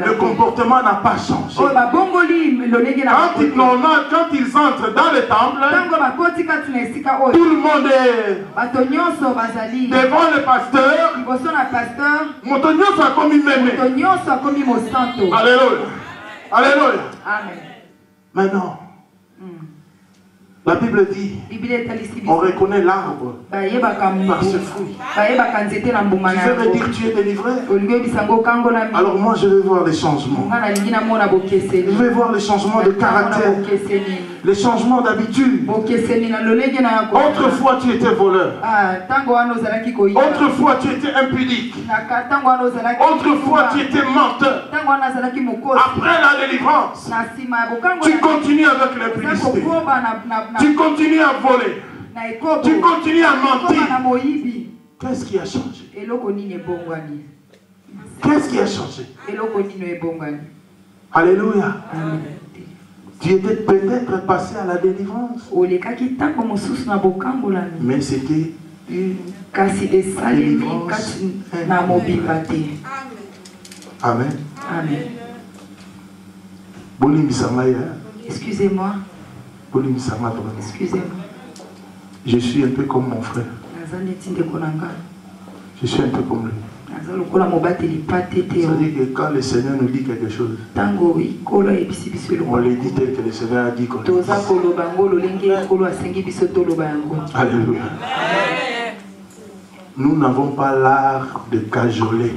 S4: Le comportement n'a pas changé. Quand ils entrent dans le temple, tout le monde est devant le pasteur. Alléluia. Alléluia. Maintenant, la Bible dit, on reconnaît l'arbre par ce fruit. Tu veux me dire tu es délivré? Alors moi je vais voir les changements. Je vais voir les changements de caractère, les changements d'habitude. Autrefois tu étais voleur. Autrefois tu étais impudique. Autrefois tu étais menteur. Après la délivrance, tu continues avec l'impudicité. Tu continues à voler. Tu continues à mentir. Qu'est-ce qui a changé? Qu'est-ce qui a changé? Alléluia. Tu étais peut-être passé à la délivrance. Mais c'était une délivrance. Amen.
S3: Excusez-moi. Excusez-moi.
S4: Je suis un peu comme mon frère. Je suis un peu comme lui. C'est-à-dire que quand le Seigneur nous dit quelque chose, on lui dit tel que le Seigneur a dit qu'on le dit. Alléluia. Nous n'avons pas l'art de cajoler.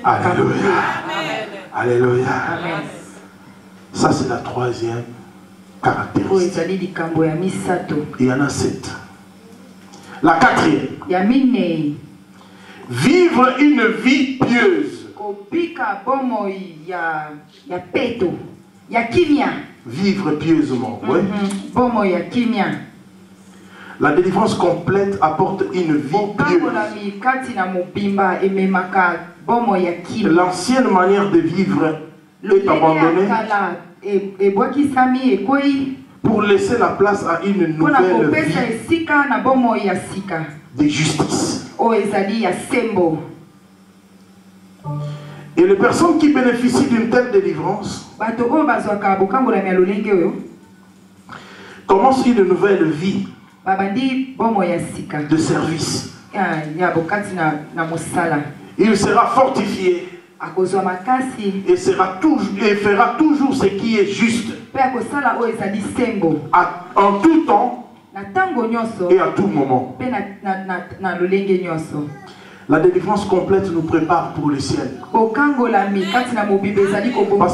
S4: Alléluia. Alléluia. Ça c'est la troisième caractéristique. Il y en a 7. La quatrième. Vivre une vie pieuse. Vivre pieusement. Oui. La délivrance complète apporte une vie pieuse. L'ancienne manière de vivre est abandonnée pour laisser la place à une nouvelle vie de justice. Et les personnes qui bénéficient d'une telle délivrance commencent une nouvelle vie de service. Il sera fortifié et fera toujours ce qui est juste en tout temps et à tout moment. La délivrance complète nous prépare pour le ciel. Parce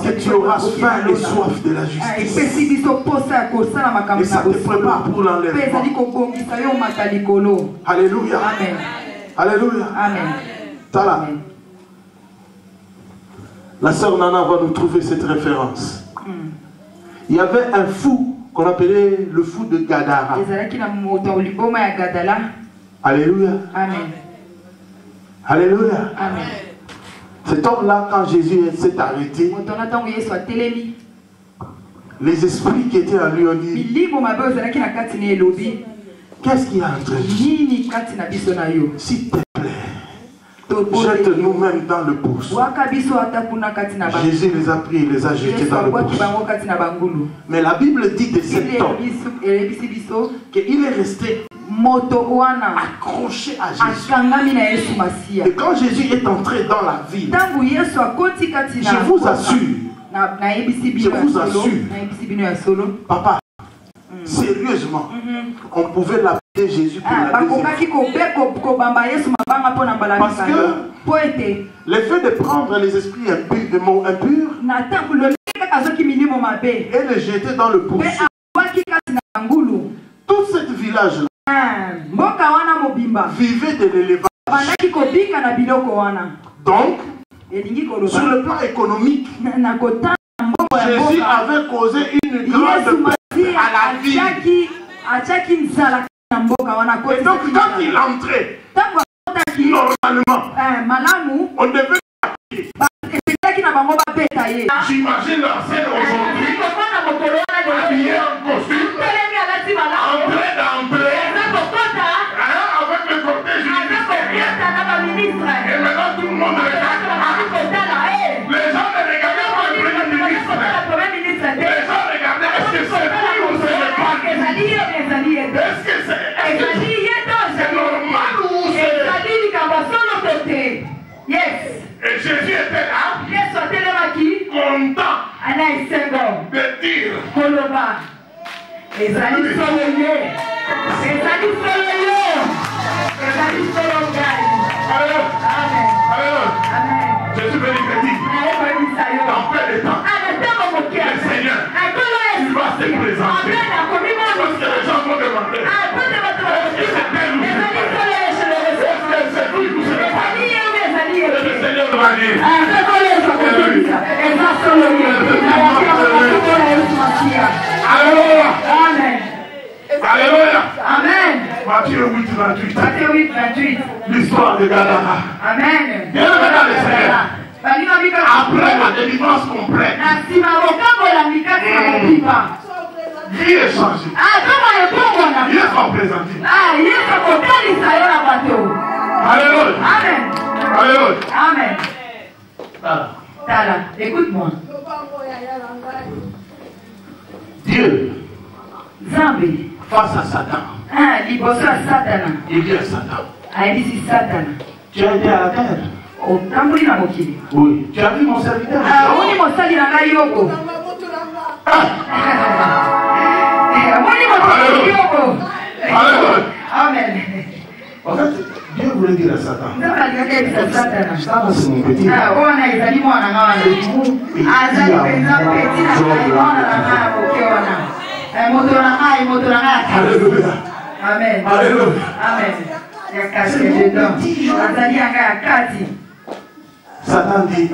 S4: que tu auras faim et soif de la justice. Et ça te prépare pour l'enlèvement. Alléluia.
S3: Amen.
S4: Alléluia.
S3: Amen.
S4: Tala. La sœur Nana va nous trouver cette référence. Il y avait un fou qu'on appelait le fou de Gadara. Alléluia.
S3: Amen.
S4: Alléluia.
S3: Amen.
S4: Cet homme-là, quand Jésus s'est arrêté, les esprits qui étaient en lui ont dit: qu'est-ce qu'il y a entre nous? S'il te plaît, jette-nous même dans le pouce. Jésus les a pris et les a jetés dans le pouce. Mais la Bible dit de cet homme qu'il est resté accroché à Jésus. Et quand Jésus est entré dans la ville, je vous assure, papa, sérieusement, on pouvait l'appeler Jésus pour la deuxième fois. Parce que l'effet de prendre les esprits impurs et les jeter dans le pouce, tout ce village-là vivait de l'élevage. Donc, sur le plan économique, Jésus avait causé une grande perte à la vie. Et donc, quand il entrait, normalement, on devait appeler. J'imagine la scène aujourd'hui, habillé en costume, entré d'entrée, avec le cortège ministériel. Et maintenant tout le monde regarde. Les gens ne regardaient pas le Premier ministre. Les gens regardaient, est-ce que c'est lui ou c'est le parti? Est-ce que c'est normal ou c'est...
S3: Yes.
S4: Et Jésus était là, content de dire: Jésus bénédictif, dans peu de temps, le Seigneur, tu vas te présenter. Parce que les gens vont demander: est-ce que c'est tel ou c'est lui ou c'est le Père? Le Seigneur va dire: Alléluia.
S3: Amen.
S4: Alléluia.
S3: Amen.
S4: Matthieu 8:28. L'histoire de Gadara.
S3: Amen.
S4: Bien regarde le Seigneur. Après la délivrance complète, vie est changée. Il est représenté. Alléluia.
S3: Amen.
S4: Alléluia.
S3: Amen. Tala, écoute-moi.
S4: Dieu,
S3: Zambi,
S4: face à Satan,
S3: il dit
S4: à Satan:
S3: ici Satan.
S4: tu as été à la terre. Oui. Tu as vu mon serviteur?
S3: Amen.
S4: En fait, Dieu voulait dire à Satan: ça c'est mon petit. Alléluia.
S3: Amen.
S4: Alléluia.
S3: Amen.
S4: Satan dit: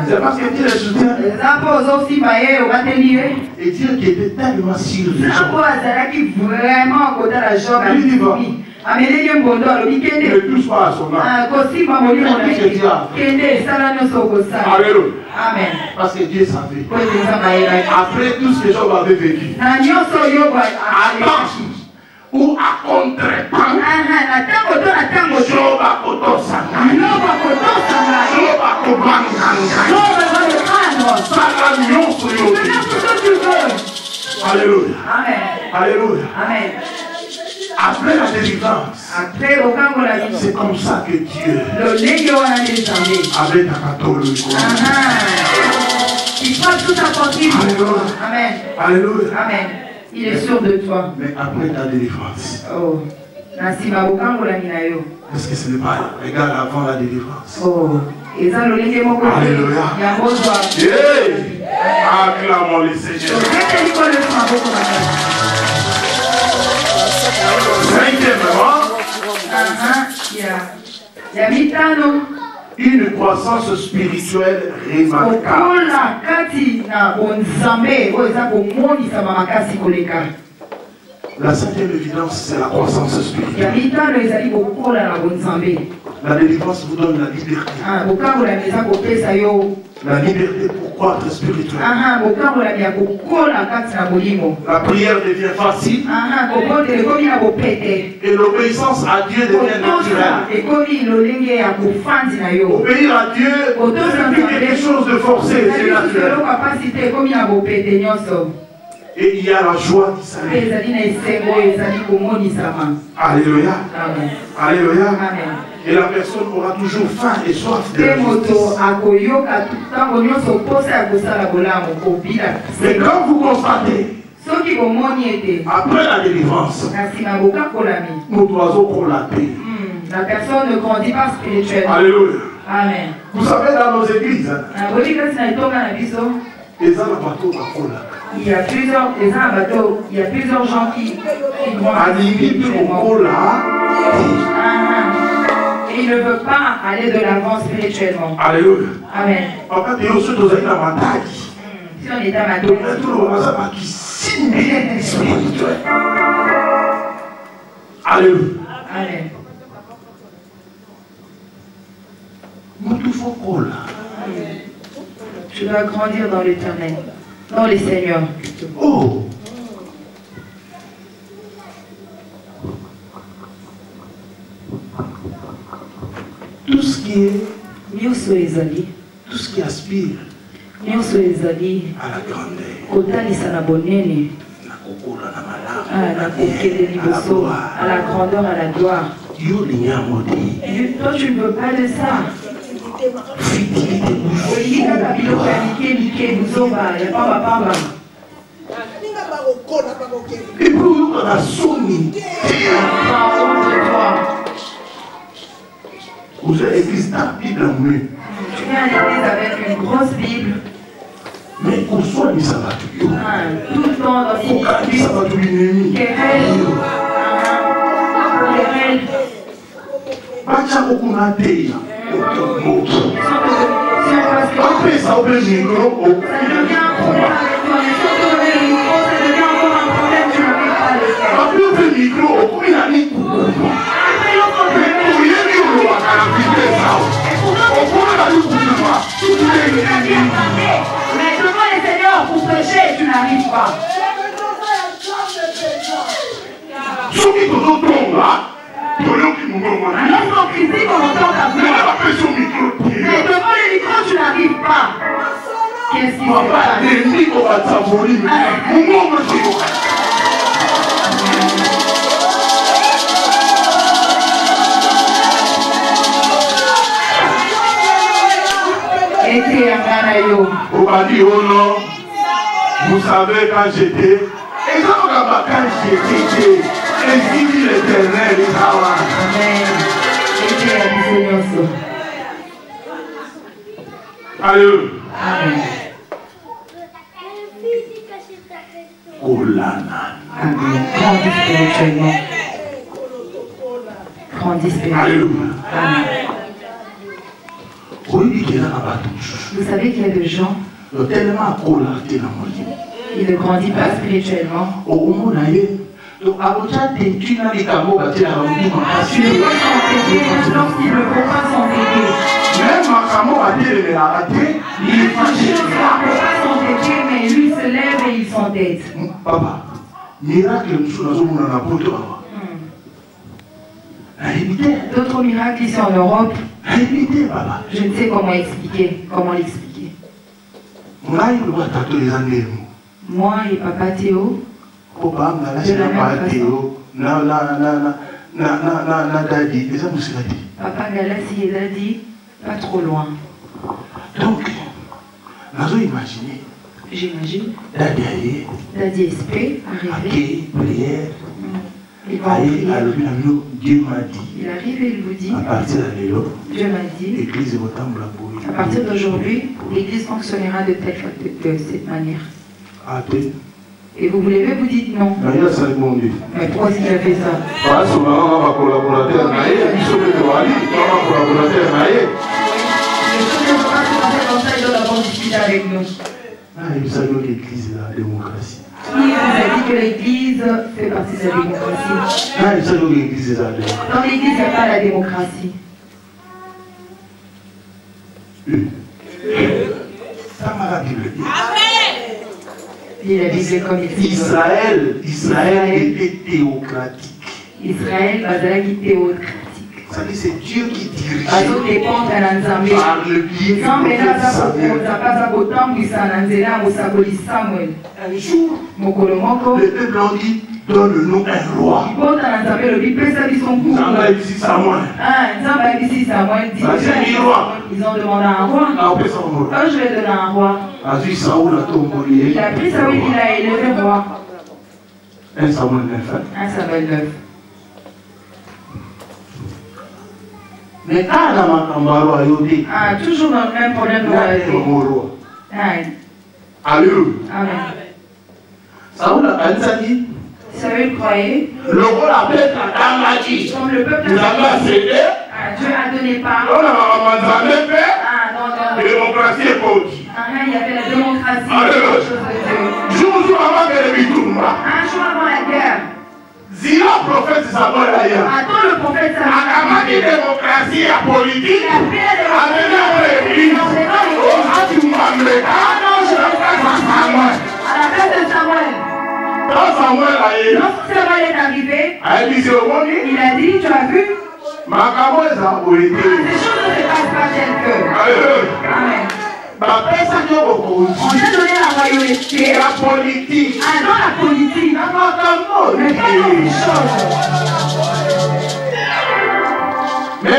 S4: c'est parce que Dieu les soutient.
S1: Et Dieu qui était tellement sûr de Job.
S3: Il dit:
S2: Ne touche pas à son âme. Alléluia.
S3: Amen.
S2: Parce que Dieu savait. Après tout ce que Job avait vécu, à temps ou à contre-temps, Job a kotosa. Job a kobanga. Alléluia.
S3: Amen.
S2: Alléluia.
S3: Amen.
S2: Après la délivrance, c'est comme ça que Dieu avait accaté le corps.
S3: Il passe tout à portée. Amen.
S2: Alléluia.
S3: Amen. Il est sûr de toi.
S2: Mais après ta délivrance,
S3: oh.
S2: est-ce que ce n'est pas égal avant la délivrance?
S3: Oh.
S2: Alléluia. Acclamons le Seigneur. Une croissance spirituelle remarquable. La cinquième évidence, c'est la croissance spirituelle. La délivrance vous donne la liberté. La liberté pour croître spirituellement. La prière devient facile. Et l'obéissance à Dieu devient naturelle. Obéir à Dieu, c'est plus quelque chose de forcé, c'est naturel. Et il y a la joie d'Israël. Alléluia.
S3: Amen.
S2: Alléluia.
S3: Amen.
S2: Et la personne aura toujours faim et soif de la justice. Mais quand vous constatez, après la délivrance, notre oiseau prend la paix.
S3: La personne ne grandit pas spirituellement.
S2: Alléluia.
S3: Amen.
S2: Vous savez, dans nos églises, il y a plusieurs
S3: gens qui vont et il ne veut pas aller de l'avant spirituellement.
S2: Alléluia.
S3: Amen.
S2: Si
S3: on est à ma
S2: Alléluia.
S3: Amen. Je dois grandir dans l'éternel, dans les seigneurs.
S2: Oh! Tout ce qui est, tout ce qui aspire à la grandeur,
S3: à la grandeur, à la gloire. Toi, tu ne veux pas de ça.
S2: Et pour nous, on a sonné. Vous avez écrit ta Bible en main.
S3: Tu viens à l'église avec une grosse Bible.
S2: Mais qu'on soit mis ça va tout.
S3: Tout le temps dans les
S2: ça va tout l'ennemi.
S3: Querelle.
S2: Bacha beaucoup na teya. Après ça, on peut micro.
S3: Ça devient un problème avec toi. Mais si on te met le micro, ça devient encore un problème. Tu n'arrives pas à le faire.
S2: Après, on peut micro. Après, l'autre, on peut
S3: mais devant les seigneurs pour prêcher, tu n'arrives pas. Lorsqu'on critique, on entend ta voix. Mais devant les micros, tu n'arrives pas. Qu'est-ce qui se passe?
S2: On m'a dit, oh non, vous savez quand j'étais, et quand j'étais, et l'éternel, alléluia.
S3: Amen. Grandis spirituellement. Grandis spirituellement. Amen. Vous savez qu'il y a des gens, il ne grandit pas spirituellement.
S4: Donc, à Bocha, tu n'as des camots, tu as un mouvement.
S3: Tu ne peux s'entêter lorsqu'il ne faut pas s'entêter.
S4: Même ma camo a dit de la rater, il est fâché.
S3: Il ne peut pas s'entêter, mais lui se lève et il s'entête.
S4: Papa, miracle, nous sommes dans la poteau.
S3: D'autres miracles ici en Europe,
S4: papa.
S3: Je ne sais comment expliquer, comment l'expliquer. Moi et papa Théo, de la même façon. Papa Galassi et Daddy, pas trop loin.
S4: Donc,
S3: j'imagine.
S4: Daddy
S3: SP arrivé.
S4: Prière.
S3: Il va en prier.
S4: Dieu m'a dit.
S3: Il arrive et il vous dit.
S4: À partir de là,
S3: Dieu m'a dit. À partir d'aujourd'hui, l'église fonctionnera de cette manière. Et vous vous levez, vous dites non. Mais pourquoi est-ce qu'il a fait ça?
S4: Parce que ma collaborateur naïe, il se met devant lui, ma collaborateur naïe.
S3: Le ne peut pas commencer comme ça, il doit d'abord discuter avec nous.
S4: Il savait que l'église est la démocratie.
S3: Qui vous a dit que l'église fait partie de la démocratie?
S4: Il savait que l'église est la démocratie.
S3: Dans l'église, il n'y a pas la démocratie.
S4: Ça m'a la Bible dit.
S3: Lis la Bible comme il dit.
S4: Israël était théocratique.
S3: Israël, bazalaki théocratique.
S4: Ça dit c'est Dieu qui dirige.
S3: Par le biais
S4: un jour, le peuple en dit donne le nom un roi.
S3: Ils ont demandé un roi. Je vais donner un roi. Il a pris Saoul, il a élevé le roi.
S4: 1 Samuel 9. Mais
S3: toujours dans le même problème de royauté.
S4: Alléluia.
S3: Amen.
S4: Saül
S3: croyait.
S4: Comme le peuple
S3: Dieu a donné parole.
S4: Démocratie est pauvre.
S3: Il y avait la démocratie.
S4: Un jour
S3: avant la guerre.
S4: Zila prophète Samuel ailleurs.
S3: Attends le prophète Samuel.
S4: A démocratie et politique.
S3: Il a fait la démocratie. À la place de Samuel.
S4: Quand Samuel
S3: lorsque Samuel est arrivé, il a dit, tu as vu? Ces choses ne se passent pas telles que. Amen. On a donné la royauté.
S4: La politique.
S3: Dans la politique. Mais pas dans les choses. Mais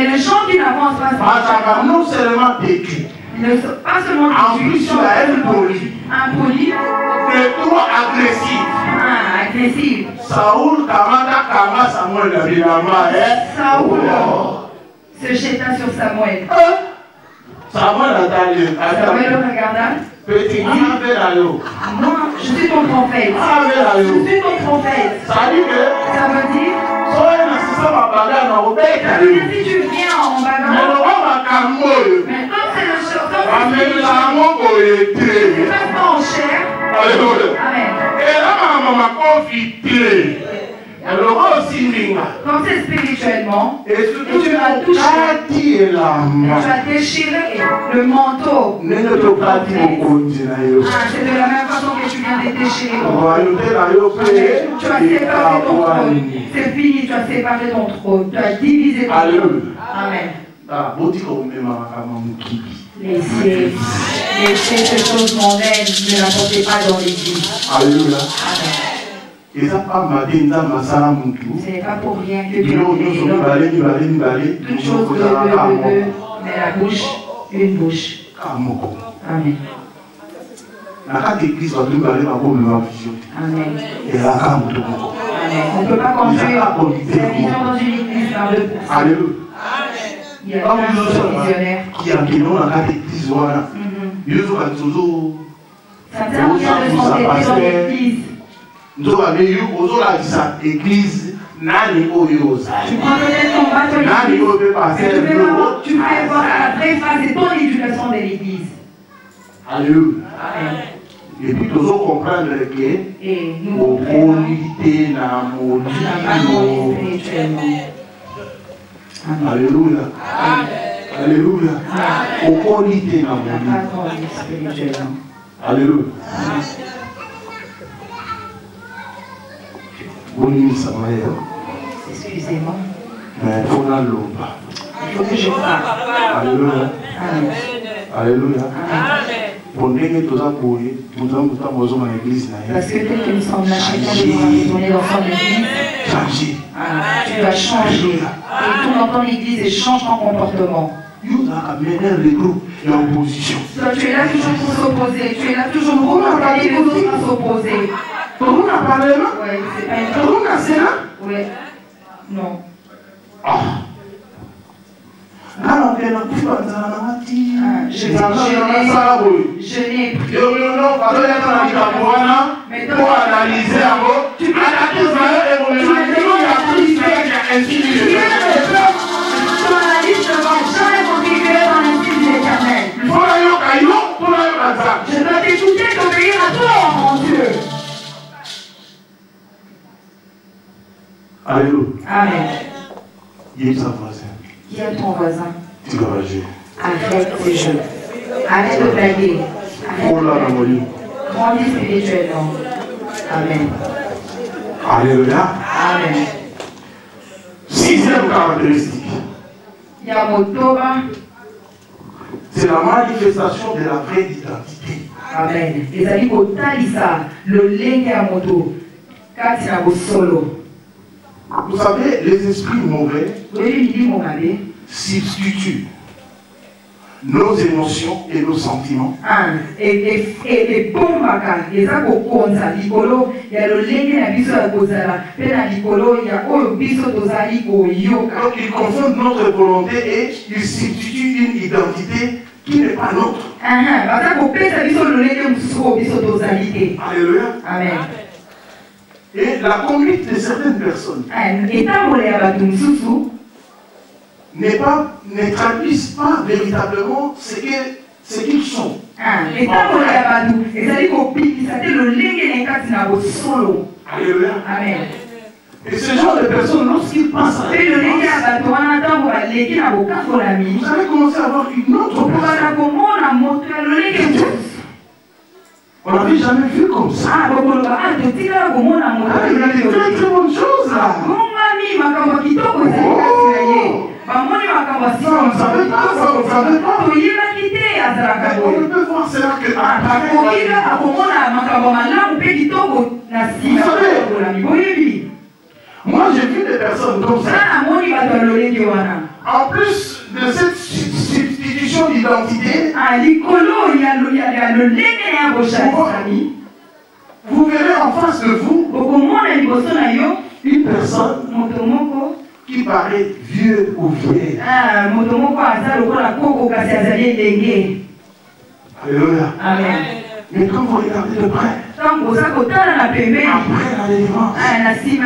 S3: les gens qui n'avancent pas,
S4: non seulement têtu,
S3: pas seulement
S4: en plus
S3: impoli,
S4: mais trop agressif.
S3: Agressif.
S4: Saoul Kamada Samuel
S3: Saoul se jeta sur Samuel. Samuel le regarda.
S4: Petit,
S3: moi, je suis ton prophète. Je suis ton prophète. Ça veut dire si tu viens en bagarre, mais comme c'est le chant, c'est pas en chair. Amen. Quand c'est spirituellement, et tu m'as touché, tu as déchiré le manteau. C'est de la même façon que tu viens de déchirer ton trône. Tu as séparé ton trône. C'est fini, tu as séparé ton trône. Tu as divisé ton trône. Amen. Laissez ces choses mondaines, ne la portez pas dans l'église.
S4: Alléluia.
S3: Amen.
S4: Ce n'est
S3: pas pour rien que Dieu a créé toutes choses de, mais la bouche, une bouche. Amen. Amen. On ne peut pas construire la vision dans une église par deux personnes.
S4: Alléluia.
S3: Il y a un visionnaire. Ça sert à rien de s'entêter dans l'église.
S4: Tu prends peut-être
S3: ton bâton l'église. Tu fais voir la vraie face et ton éducation de l'église.
S4: Alléluia. Et puis nous allons comprendre que nous Alléluia. Alléluia. Alléluia.
S3: Excusez-moi.
S4: Mais il faut
S3: que je parle.
S4: Alléluia. Alléluia.
S3: Parce que dès que nous sommes là, chacun devra retourner dans son église.
S4: Changer.
S3: Tu dois changer. Et tout dans ton église et change ton comportement.
S4: Tu es là
S3: toujours pour s'opposer. Tu es là toujours pour parler les autres à s'opposer.
S4: Tout le monde a parlé là?
S3: Oui, c'est pas une
S4: tout le monde a c'est là?
S3: Oui. Non. Je n'ai prié.
S4: Pour analyser un mot, tu peux
S3: je dois t'écouter d'obéir à toi, mon Dieu.
S4: Alléluia.
S3: Amen.
S4: Il y a ton voisin.
S3: Qui est ton voisin?
S4: Tu vas jouer.
S3: Arrête ces jeux. Arrête de blaguer. Grandis spirituellement. Amen.
S4: Alléluia.
S3: Amen.
S4: Sixième caractéristique. C'est la manifestation de la vraie identité.
S3: Amen. Les amis, kotalisa le lenge à moto. Katina solo.
S4: Vous savez, les esprits mauvais substituent nos émotions et nos sentiments.
S3: Et
S4: donc ils confondent notre volonté et ils substituent une identité qui n'est pas nôtre.
S3: Alléluia. Amen.
S4: Et la conduite de certaines personnes ne traduisent pas véritablement ce qu'ils sont. Alléluia.
S3: Amen.
S4: Et ce genre de personnes, lorsqu'ils passent à la vous allez commencer à avoir une autre personne. On n'avait jamais vu comme ça. Il y a des très très bonnes choses là. Oh. Ça, on ne savait pas, ça, on ne savait pas. On peut voir cela que vous savez, moi j'ai vu des personnes comme ça. En plus de cette substitution d'identité, vous verrez en face de vous une personne qui paraît vieux ou vieille. Alléluia.
S3: Amen.
S4: Mais quand vous regardez de près, après la délivrance, c'est elle.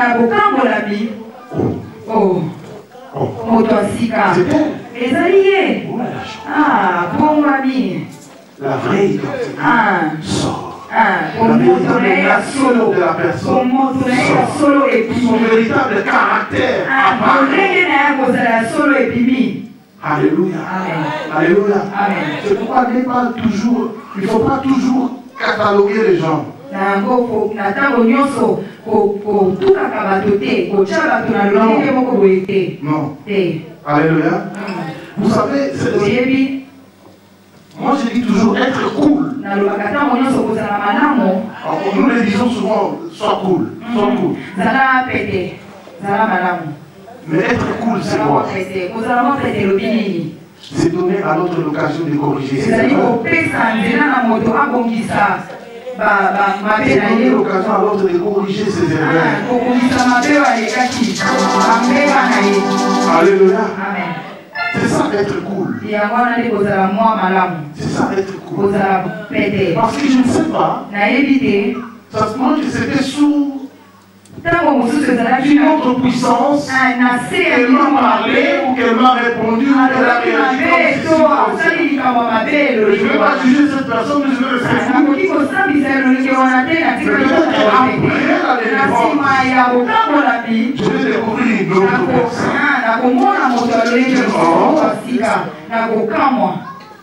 S4: La vraie identité sort. La solo de la personne, son véritable caractère apparaît. Alléluia. Alléluia. C'est pourquoi il ne faut pas toujours cataloguer les gens. Non. Alléluia. Vous savez, moi je dis toujours être cool. Nous le disons souvent, sois cool. Sois cool. Mais être cool, c'est quoi? C'est donner à l'autre l'occasion de corriger ses erreurs. C'est donner l'occasion à l'autre de corriger ses erreurs. Alléluia. C'est ça être cool. C'est ça être cool. Parce que je ne sais pas. Ça se mange que c'était sous une autre puissance. Elle m'a parlé ou qu'elle m'a répondu ou qu'elle a réagi. vais pas juger cette personne, mais je vais rester fou. Je vais découvrir une autre personne.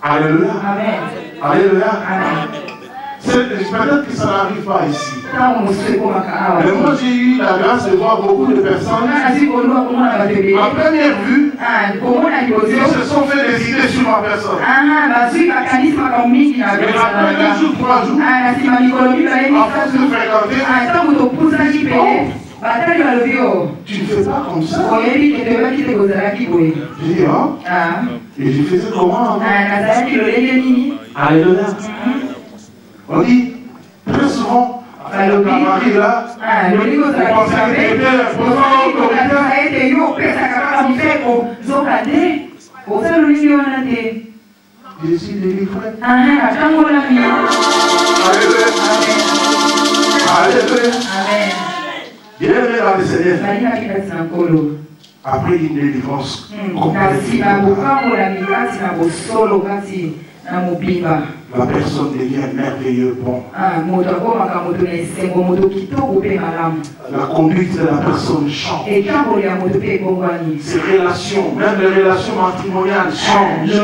S4: Alléluia. Alléluia. Peut-être que ça n'arrive pas ici. Mais moi j'ai eu la grâce de voir beaucoup de personnes. À première vue, ils se sont fait des idées sur ma personne. Mais après 2 jours, 3 jours, à force de fréquenter, tu ne fais pas comme ça. J'ai dit, et je faisais comment? Alléluia. On dit très souvent, la Marie là, on pensait que c'était je suis délivré. Alléluia. Bien aimé dans le Seigneur. Après une délivrance la personne devient merveilleux bon. La conduite de la personne change. Ses relations, même les relations matrimoniales changent. Ses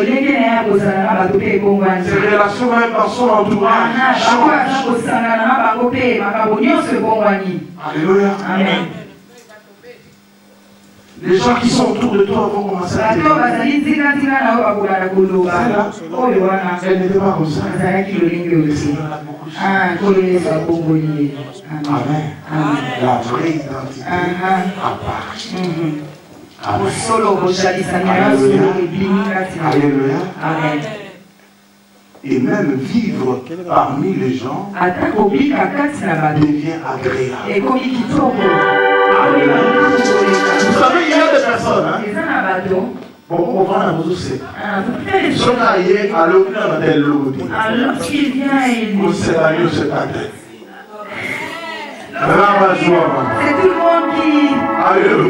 S4: relations même dans son entourage changent. Alléluia. Amen. Les gens qui sont autour de toi vont commencer à dire. Elle n'était pas comme ça. Amen. La vraie identité apparaît. Alléluia. Amen. Et même vivre parmi les gens devient agréable. Vous savez, il y a des personnes, bon, on va la poser. Lorsqu'il vient, il dit c'est tout le monde qui ne dit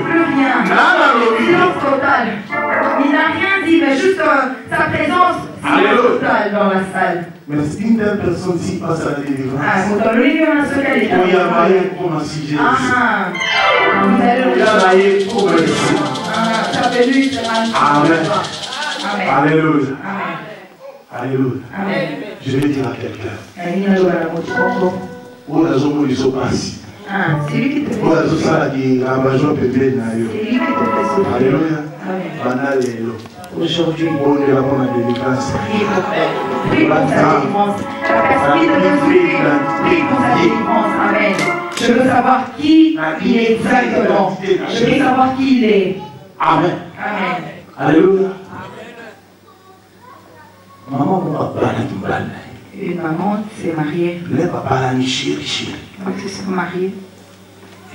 S4: plus rien. Silence total. Il n'a rien dit, mais juste sa présence, silence total dans la salle. Mais si une telle personne s'y passe à la délivrance, il y a moyen pour m'assiger. Amen. Alléluia. Alléluia. Je vais dire à quelqu'un. Où la zone où ils sont passés. C'est lui qui te fait. Où la zone qui a besoin de bébé. Alléluia. Aujourd'hui, prie pour sa délivrance. La personne de prie pour sa délivrance. Amen. Je veux savoir qui il est exactement. Je veux savoir qui il est. Amen. Amen. Alléluia. Maman, une maman s'est mariée. Les papas l'ont chéri. Quand ils sont mariés.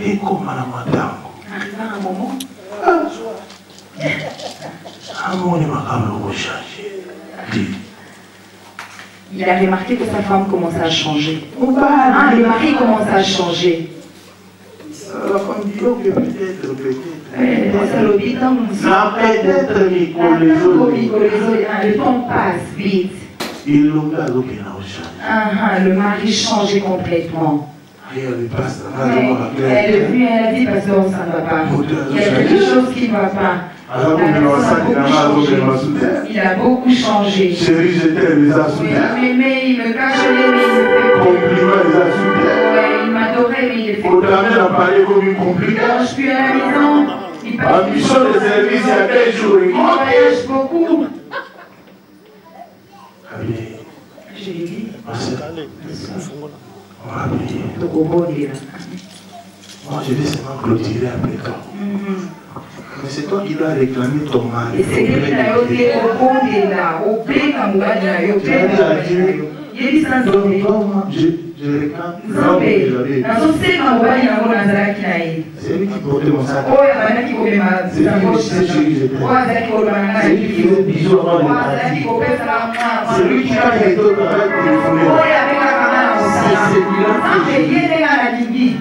S4: Et comment la madame? Arrivé à un moment. Il a remarqué que sa femme commençait à changer. Le mari commençait à changer. Le temps passe vite. Le mari changeait complètement. Elle a dit, pasteur, ça ne va pas. Il y a quelque chose qui ne va pas. Il a beaucoup changé. Chérie, je t'aime, il me cache les mains. Compliment, il m'adorait, mais il est fait. Je suis à la maison. Il voyage beaucoup. Je lui dis. Moi, je vais seulement clôturer après toi. Mais c'est toi qui dois réclamer ton mari. Et c'est lui qui a été au fond de là, au pays comme vous avez dit. Il est sans donner. Je réclame. C'est lui qui portait mon sac. C'est lui qui faisait bisous avant le matin. C'est lui qui a été au travail téléphoné. C'est lui-là qui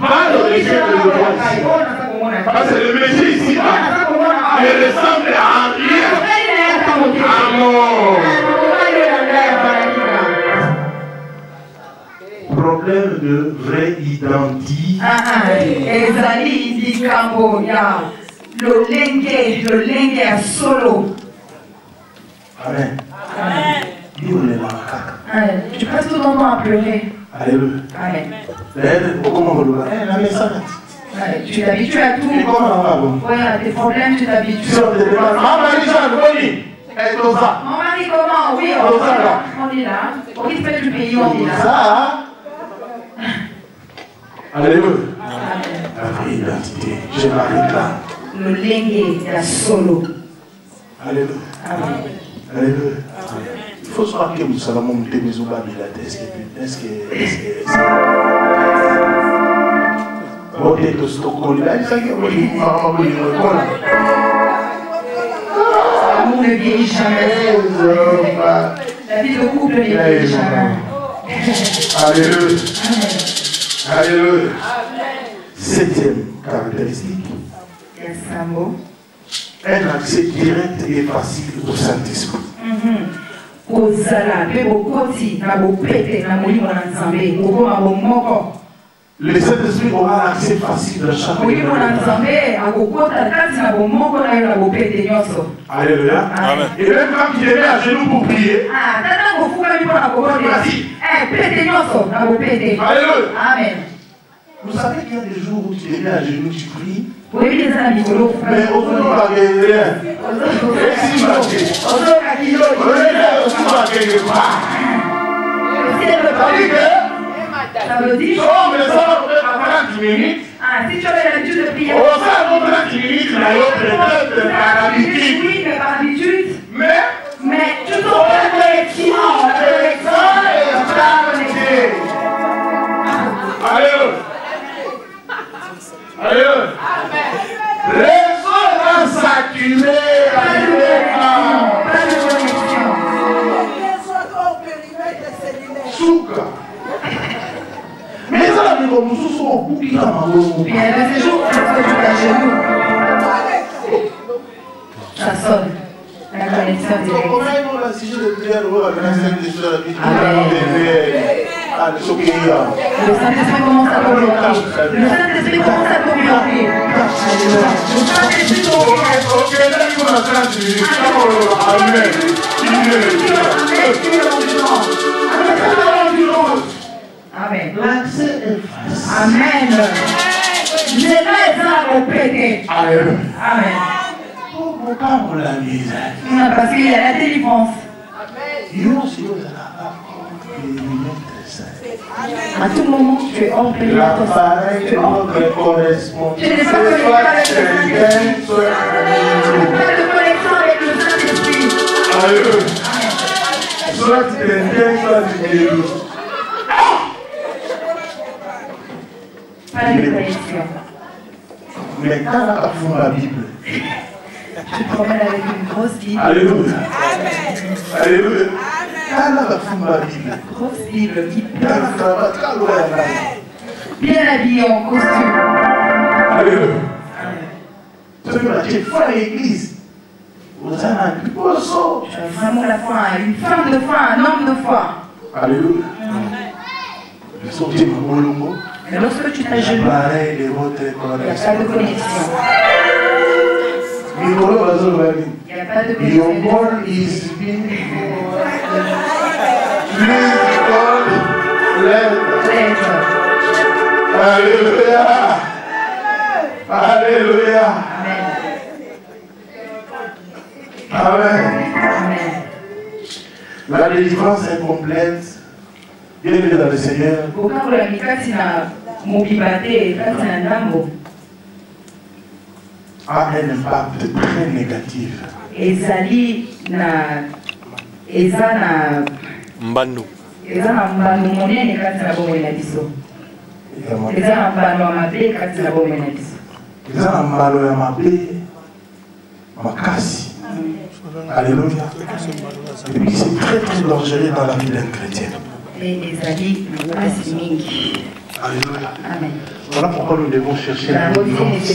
S4: parce que le métier ici ne ressemble à rien. Amen. de vraie identité.
S3: Ezali likambo ya lolenge ya solo.
S4: Amen.
S3: Tu passes tout ton temps à pleurer.
S4: Alléluia.
S3: Amen. Tu t'habitues à tout. Ouais, à tes problèmes, tu t'habitues.
S4: Mon
S3: mari, comment? Oui, on est là. Au rythme du pays, on est là.
S4: Alléluia. La vraie identité. Je m'arrête là.
S3: Le lengue, la solo.
S4: Alléluia.
S3: Amen.
S4: Alléluia. Il faut savoir que nous allons monter mes oubats bilates. Est-ce que
S3: l'amour ne vieillit jamais. La vie de couple ne vieillit jamais.
S4: Alléluia. Alléluia. Septième caractéristique. Un accès direct et facile au Saint-Esprit. Le Saint-Esprit aura accès facile à chaque fois. Alléluia. Amen. Et même quand il est à genoux pour prier, Alléluia.
S3: Amen.
S4: Vous savez qu'il y a des jours où tu es mis à genoux, tu pries.
S3: Mais
S4: aujourd'hui, on va gagner rien. Et si tu vas
S3: ça veut dire
S4: mais ça va peut-être 30 minutes.
S3: Si tu avais l'habitude de prier,
S4: on va 30 minutes, peut-être par habitude.
S3: Oui, mais par habitude.
S4: Mais
S3: tu te connectes.
S4: Alléluia. Alléluia. Les zones saturées.
S3: Pas de connexion.
S4: Souka. Mais ça l'a mis comme nous sommes beaucoup qui ont
S3: bien, ces jours, tu à genoux. Ça sonne. La connexion directe.
S4: Comment si je le prière,
S3: le Saint-Esprit commence à communiquer. Le Saint-Esprit commence à communiquer. Amen. Amen. Je vais répéter. Amen. Parce qu'il y a la délivrance. À tout moment, tu es hors de
S4: l'appareil de notre correspondant.
S3: Tu n'es pas de connexion avec le Saint-Esprit.
S4: Soit tu t'inquiètes, soit tu guéris.
S3: Pas de connexion.
S4: Mais quand on a fond la Bible,
S3: tu te promènes avec une grosse Bible.
S4: Alléluia. Alléluia. Quand on a fond la Bible,
S3: grosse Bible qui
S4: pleure.
S3: Bien habillé en costume.
S4: Alléluia. Tu es foi à l'église. Vous avez un poisson.
S3: Tu as vraiment la foi, une femme de foi, un homme de foi.
S4: Alléluia.
S3: Mais lorsque tu t'agenouilles, il n'y a pas de connexion. Il n'y a pas de
S4: Alléluia. Alléluia. Amen.
S3: Amen.
S4: La délivrance est complète. Bien aimé dans le Seigneur. A un impact très négatif.
S3: Ezali na
S5: mbano.
S3: Eza na mbano monene kati na bomoi na biso. Eza na mbano mabe kati na bomoi na biso.
S4: Eza na mbano ya mabe makasi. Alléluia. Et puis c'est très très dangereux dans la vie d'un chrétien.
S3: Et ezali makasi mingi.
S4: Alléluia.
S3: Amen.
S4: Voilà pourquoi nous devons chercher
S3: la délivrance.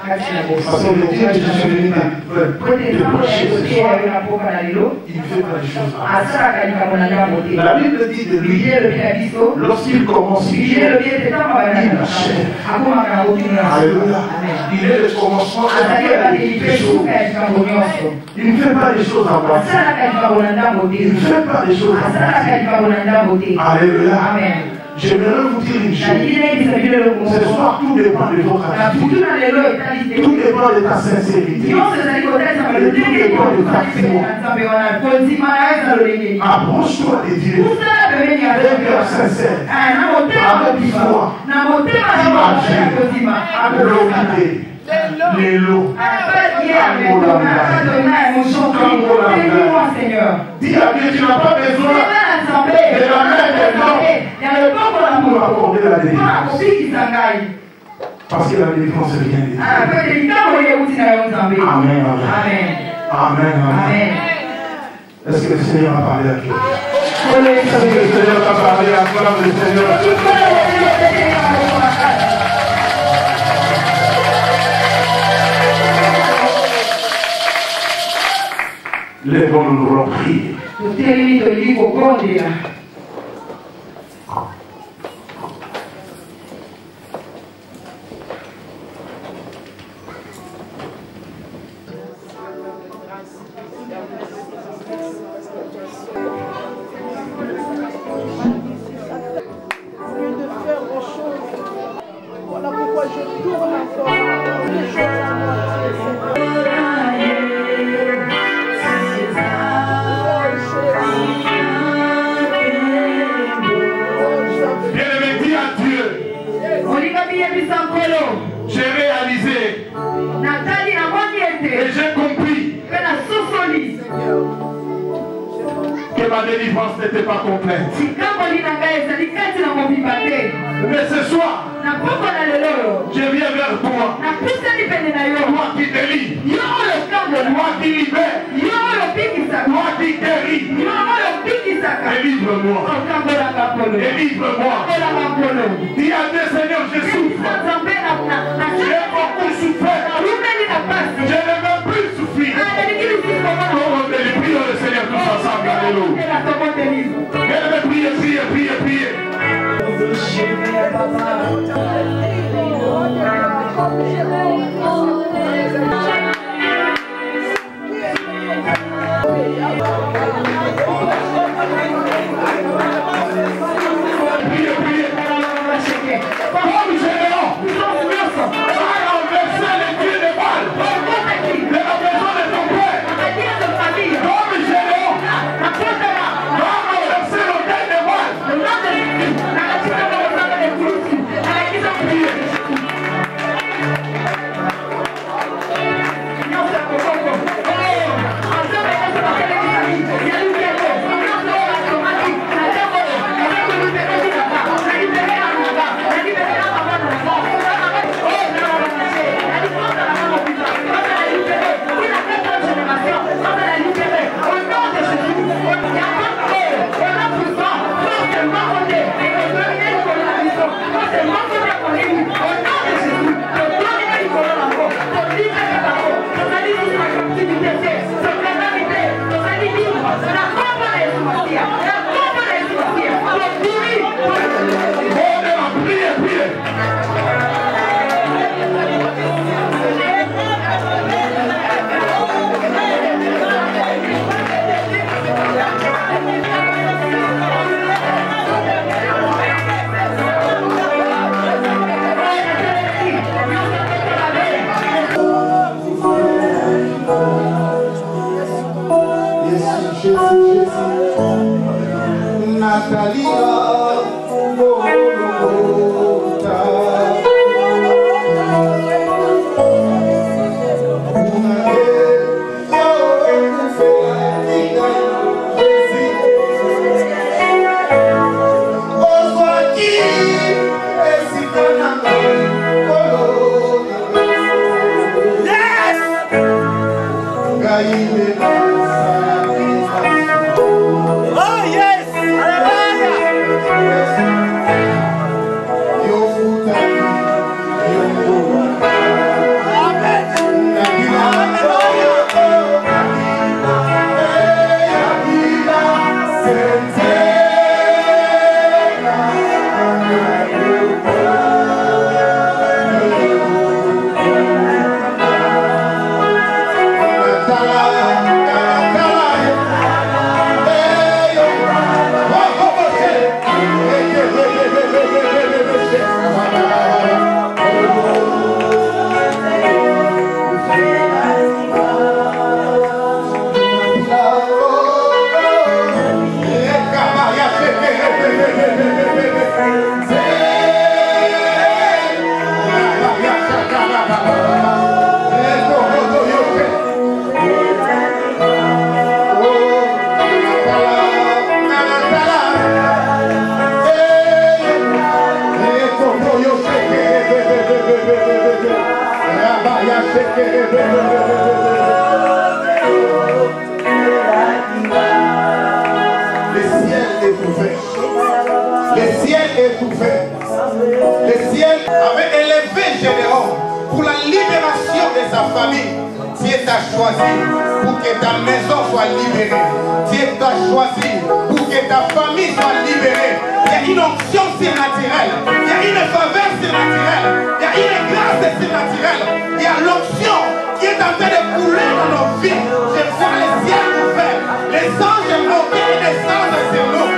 S4: Parce que le Dieu que je suis venu te prêcher ce soir, il fait pas les choses. La Bible dit de lui, lorsqu'il commence, il achève. Alléluia. Il est le commencement des choses. Il ne fait pas les choses en bas. Il ne fait pas les choses en bas. Alléluia. J'aimerais vous dire une chose. Ce soir, tout dépend de votre attitude. Tout dépend de ta sincérité. Et tout dépend de ta foi. Approche-toi de Dieu avec un cœur sincère, avec foi, imagine, l'élo. Dis à Dieu, tu n'as pas besoin de la main des hommes pour accorder la délivrance. Parce que la délivrance vient de Dieu. Amen, amen. Amen, amen. Est-ce que le Seigneur a parlé à toi? Est-ce que le Seigneur a parlé à toi? Le Seigneur lèvons-nous, nous allons prier.
S5: Voilà pourquoi je tourne encore.
S4: J'ai réalisé et j'ai compris que ma délivrance n'était pas complète. Mais ce soir, je viens vers toi. Toi qui délivre, toi qui libère, toi qui guérit. Délivre-moi. Délivre-moi. Dis à Dieu, Seigneur, je souffre. J'ai beaucoup souffert. Je ne veux plus souffrir. Oh, prions le Seigneur tous ensemble. Alléluia. Priez.
S1: et sa famille. Dieu t'a choisi pour que ta maison soit libérée. Dieu t'a choisi pour que ta famille soit libérée. Il y a une onction surnaturelle. Il y a une faveur surnaturelle. Il y a une grâce surnaturelle. Il y a l'onction qui est en train de couler dans nos vies. Je vois les ciels ouverts. Les anges montés et descendent sur nous.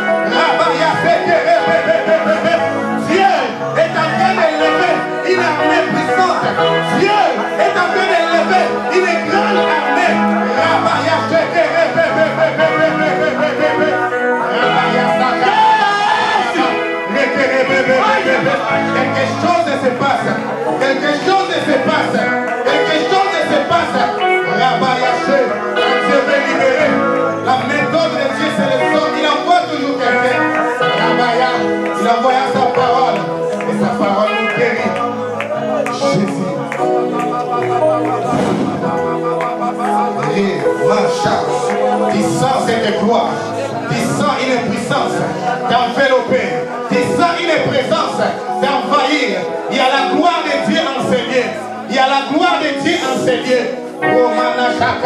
S1: Dieu est en train d'élever une armée puissante. Dieu est en train d'élever une grande armée. Quelque chose se passe. Quelque chose se passe. Quelque chose se passe. Dieu veut libérer. La méthode de Dieu, c'est le son. Il envoie toujours quelqu'un. Il envoie sa parole. Et sa parole nous guérit. Jésus. Puissance et de gloire. Puissance une puissance d'envelopper. Puissance une présence d'envahir. Il y a la gloire de Dieu enseignée. Il y a la gloire de Dieu enseignée. Une présence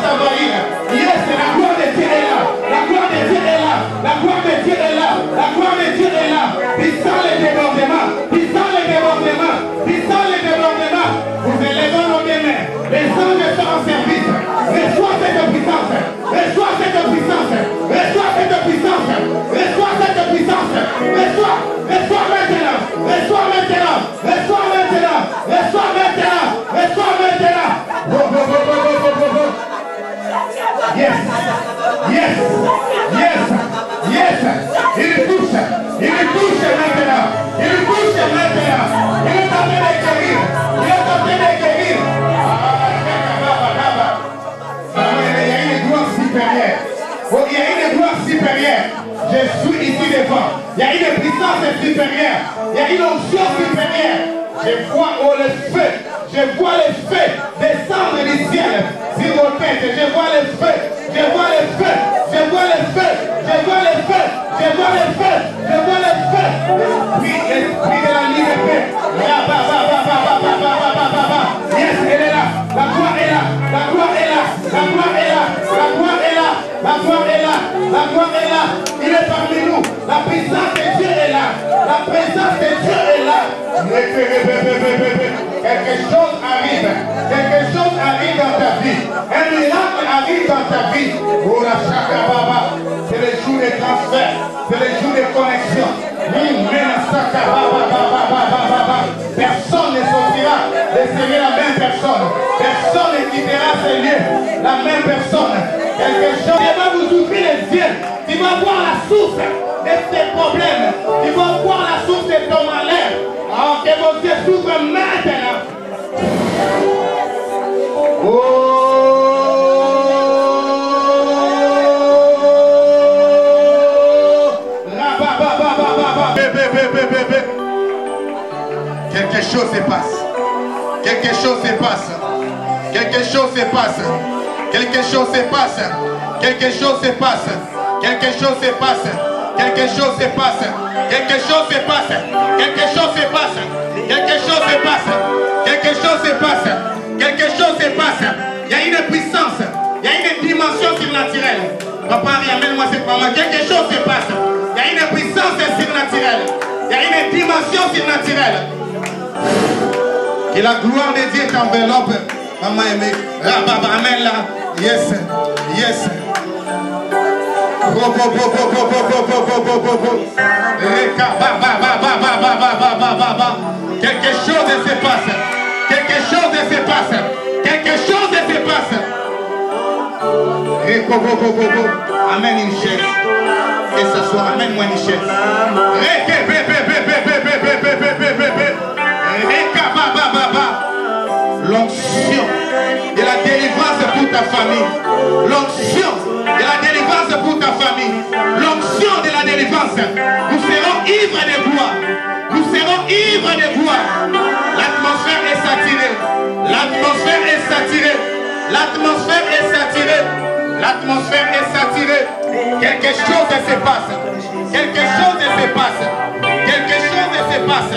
S1: d'envahir. Yes, la gloire de Dieu est là. La gloire de Dieu est là. La gloire de Dieu est là. La gloire de Dieu est là. Puissant les débordements. Puissant les débordements. Puissant les débordements. Vous élevez nos mains. Les anges sont en service. Reçois cette puissance. Reçois cette puissance. Reçois cette puissance. Reçois cette puissance. Reçois. Reçois maintenant. Reçois maintenant. Reçois maintenant. Reçois maintenant. Reçois maintenant. Yes. Yes. Yes. Yes. Il touche. Il touche maintenant. Il touche maintenant. Il est en train de guérir. Il est en train de guérir. Il y a une gloire supérieure. Oh, il y a une gloire supérieure. Je suis ici devant. Il y a une puissance supérieure. Il y a une onction supérieure. Je vois le feu. Je vois le feu descendre du ciel sur vos têtes. Je vois le feu. Je vois le feu. Je vois le feu. Je vois le feu. Je vois le feu. Je vois le feu. L'esprit de la liberté. Yes, elle est là. La gloire est là. La gloire est là. La gloire est là. La gloire est là. La gloire est là. La gloire est là. Il est parmi nous. La présence de Dieu est là. La présence de Dieu est là. Quelque chose arrive. Quelque chose arrive dans ta vie. Un miracle arrive dans ta vie. Oh la Shakababa. C'est le jour des transferts. C'est le jour des connexions. Personne ne sortira de servir la même personne. Personne ne quittera ces lieux. La même personne. Quelque chose qui va vous ouvrir les yeux. Tu vas voir la source de tes problèmes. Tu vas voir la source de ton malheur. Alors que vos yeux s'ouvrent maintenant. Quelque chose se passe. Quelque chose se passe. Quelque chose se passe. Quelque chose se passe. Quelque chose se passe. Quelque chose se passe. Quelque chose se passe. Quelque chose se passe. Quelque chose se passe. Quelque chose se passe. Quelque chose se passe. Quelque chose se passe. Il y a une puissance. Il y a une dimension surnaturelle. Papa, amène-moi cette maman. Quelque chose se passe. Il y a une puissance surnaturelle. Il y a une dimension surnaturelle. Que la gloire de Dieu t'enveloppe. Maman aimée. Amène-la. Yes. Yes. Quelque chose se passe. Quelque chose se passe. Quelque chose se passe. Amène une chaise. Et s'asseoir. Amène-moi une chaise. L'onction de la délivrance pour ta famille. L'onction de la délivrance pour ta famille. L'onction de la délivrance. Nous serons ivres de gloire. Nous serons ivres de gloire. L'atmosphère est saturée. L'atmosphère est saturée. L'atmosphère est saturée. L'atmosphère est saturée. Quelque chose se passe. Quelque chose se passe. Quelque chose se passe.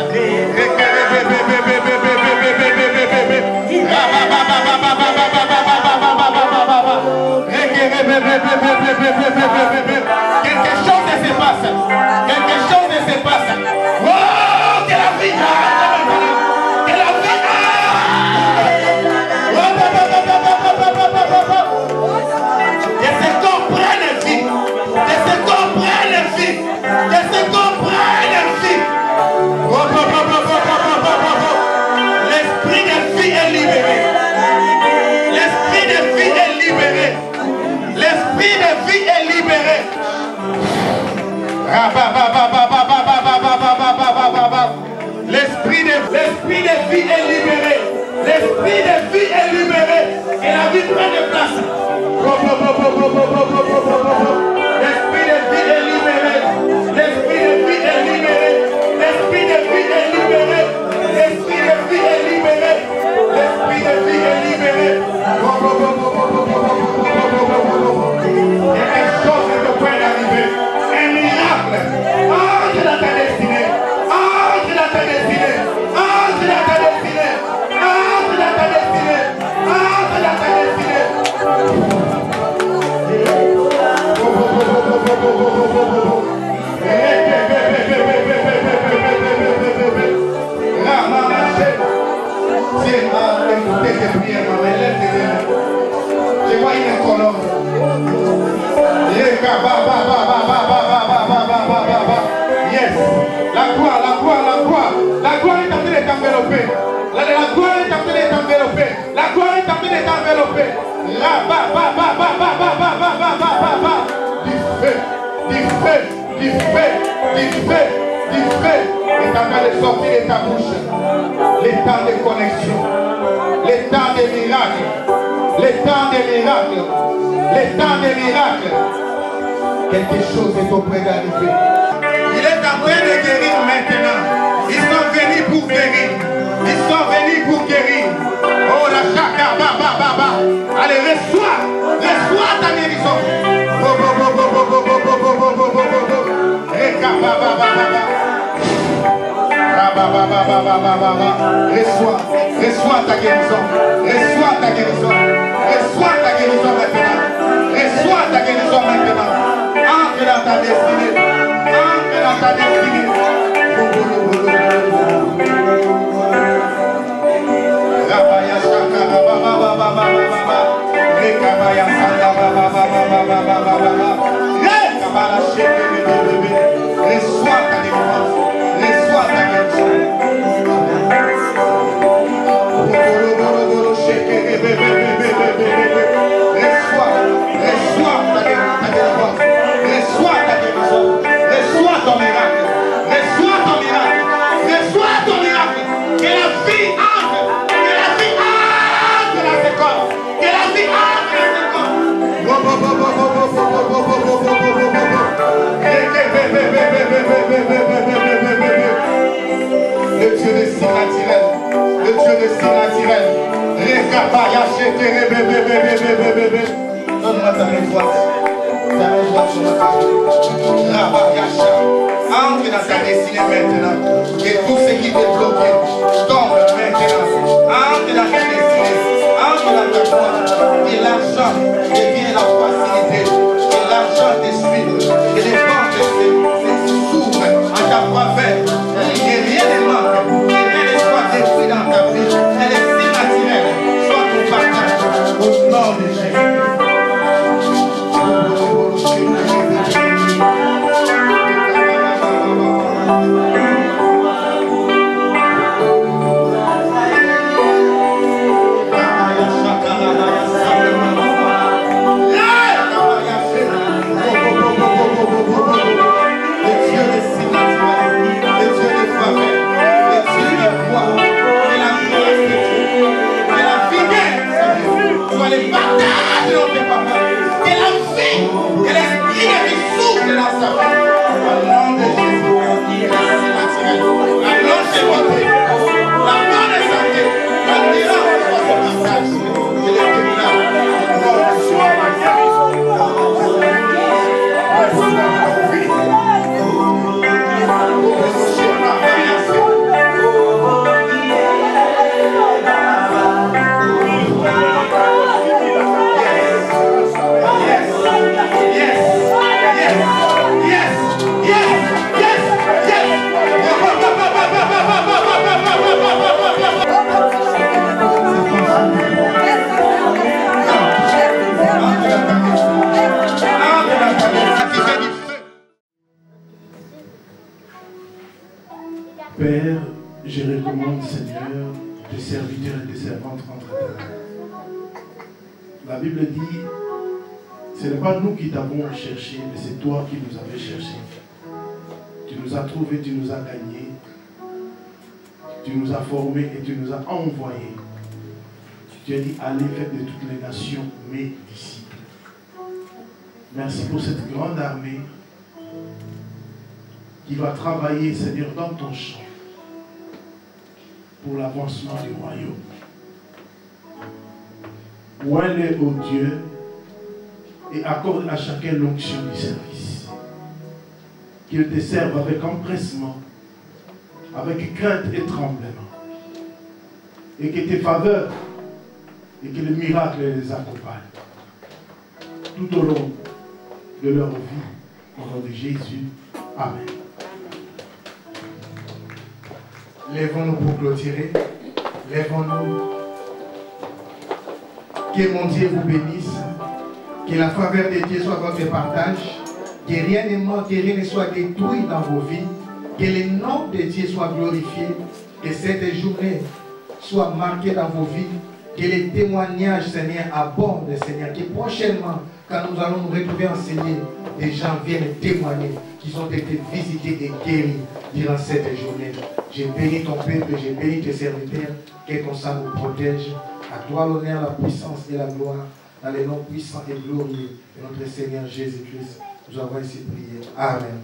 S1: ta bouche. Les temps de connexion. Les temps des miracles. Les temps des miracles. Les temps des miracles. Quelque chose est auprès d'arriver. Il est en train de guérir maintenant. Ils sont venus pour guérir. Ils sont venus pour guérir. Oh la chaka, baba. Allez, reçois ta guérison. Reçois ta guérison. Reçois ta guérison. Reçois ta guérison maintenant. Reçois ta guérison maintenant. Entre dans ta destinée. Entre dans ta destinée. Rabaya shaka baba. Rekabaya sanda baba. Rekabala sheke bebe. Reçois ta délivrance. Reçois ta guérison. Reçois ta délivrance. Reçois ta guérison. Reçois ton miracle. Reçois ton miracle. Reçois ton miracle. Que la vie entre. Que la vie entre dans tes corps. Que la vie entre dans tes corps. Le Dieu de si naturel. Le Dieu de si naturel. Donne-moi ta main droite. Ta main droite sur ma tête. Entre dans ta destinée maintenant. Et tout ce qui t'est bloqué tombe maintenant. Entre dans ta destinée. Entre dans ta joie. Et l'argent devient la facilité. Et l'argent te suit. Et les portes s'ouvrent en ta faveur. Et rien ne manque. Et rien ne soit détruit dans ta vie. Elle est si naturelle. Sois ton partage. Au nom de Jésus.
S4: Père, je recommande, Seigneur, tes serviteurs et tes servantes entre tes mains. La Bible dit, ce n'est pas nous qui t'avons cherché, mais c'est toi qui nous avais cherché. Tu nous as trouvés, tu nous as gagnés, tu nous as formés et tu nous as envoyés. Tu as dit, allez, faites de toutes les nations mes disciples. Merci pour cette grande armée qui va travailler, Seigneur, dans ton champ pour l'avancement du royaume. Oins-les, ô Dieu, et accorde à chacun l'onction du service. Qu'ils te servent avec empressement, avec crainte et tremblement. Et que tes faveurs et que le miracle les accompagne tout au long de leur vie. Au nom de Jésus. Amen.
S1: Lèvons-nous pour clôturer. Lèvons-nous. Que mon Dieu vous bénisse. Que la faveur de Dieu soit votre partage. Que rien ne manque, que rien ne soit détruit dans vos vies. Que le nom de Dieu soit glorifié. Que cette journée soit marquée dans vos vies. Que les témoignages, Seigneur, abondent, Seigneur. Que prochainement, quand nous allons nous retrouver enseigner, des gens viennent témoigner qu'ils ont été visités et guéris durant cette journée. J'ai béni ton peuple, j'ai béni tes serviteurs, que ton sang nous protège. À toi l'honneur, la puissance et la gloire, dans les noms puissants et glorieux de notre Seigneur Jésus-Christ. Nous avons ainsi prié. Amen.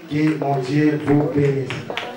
S1: Que mon Dieu vous bénisse.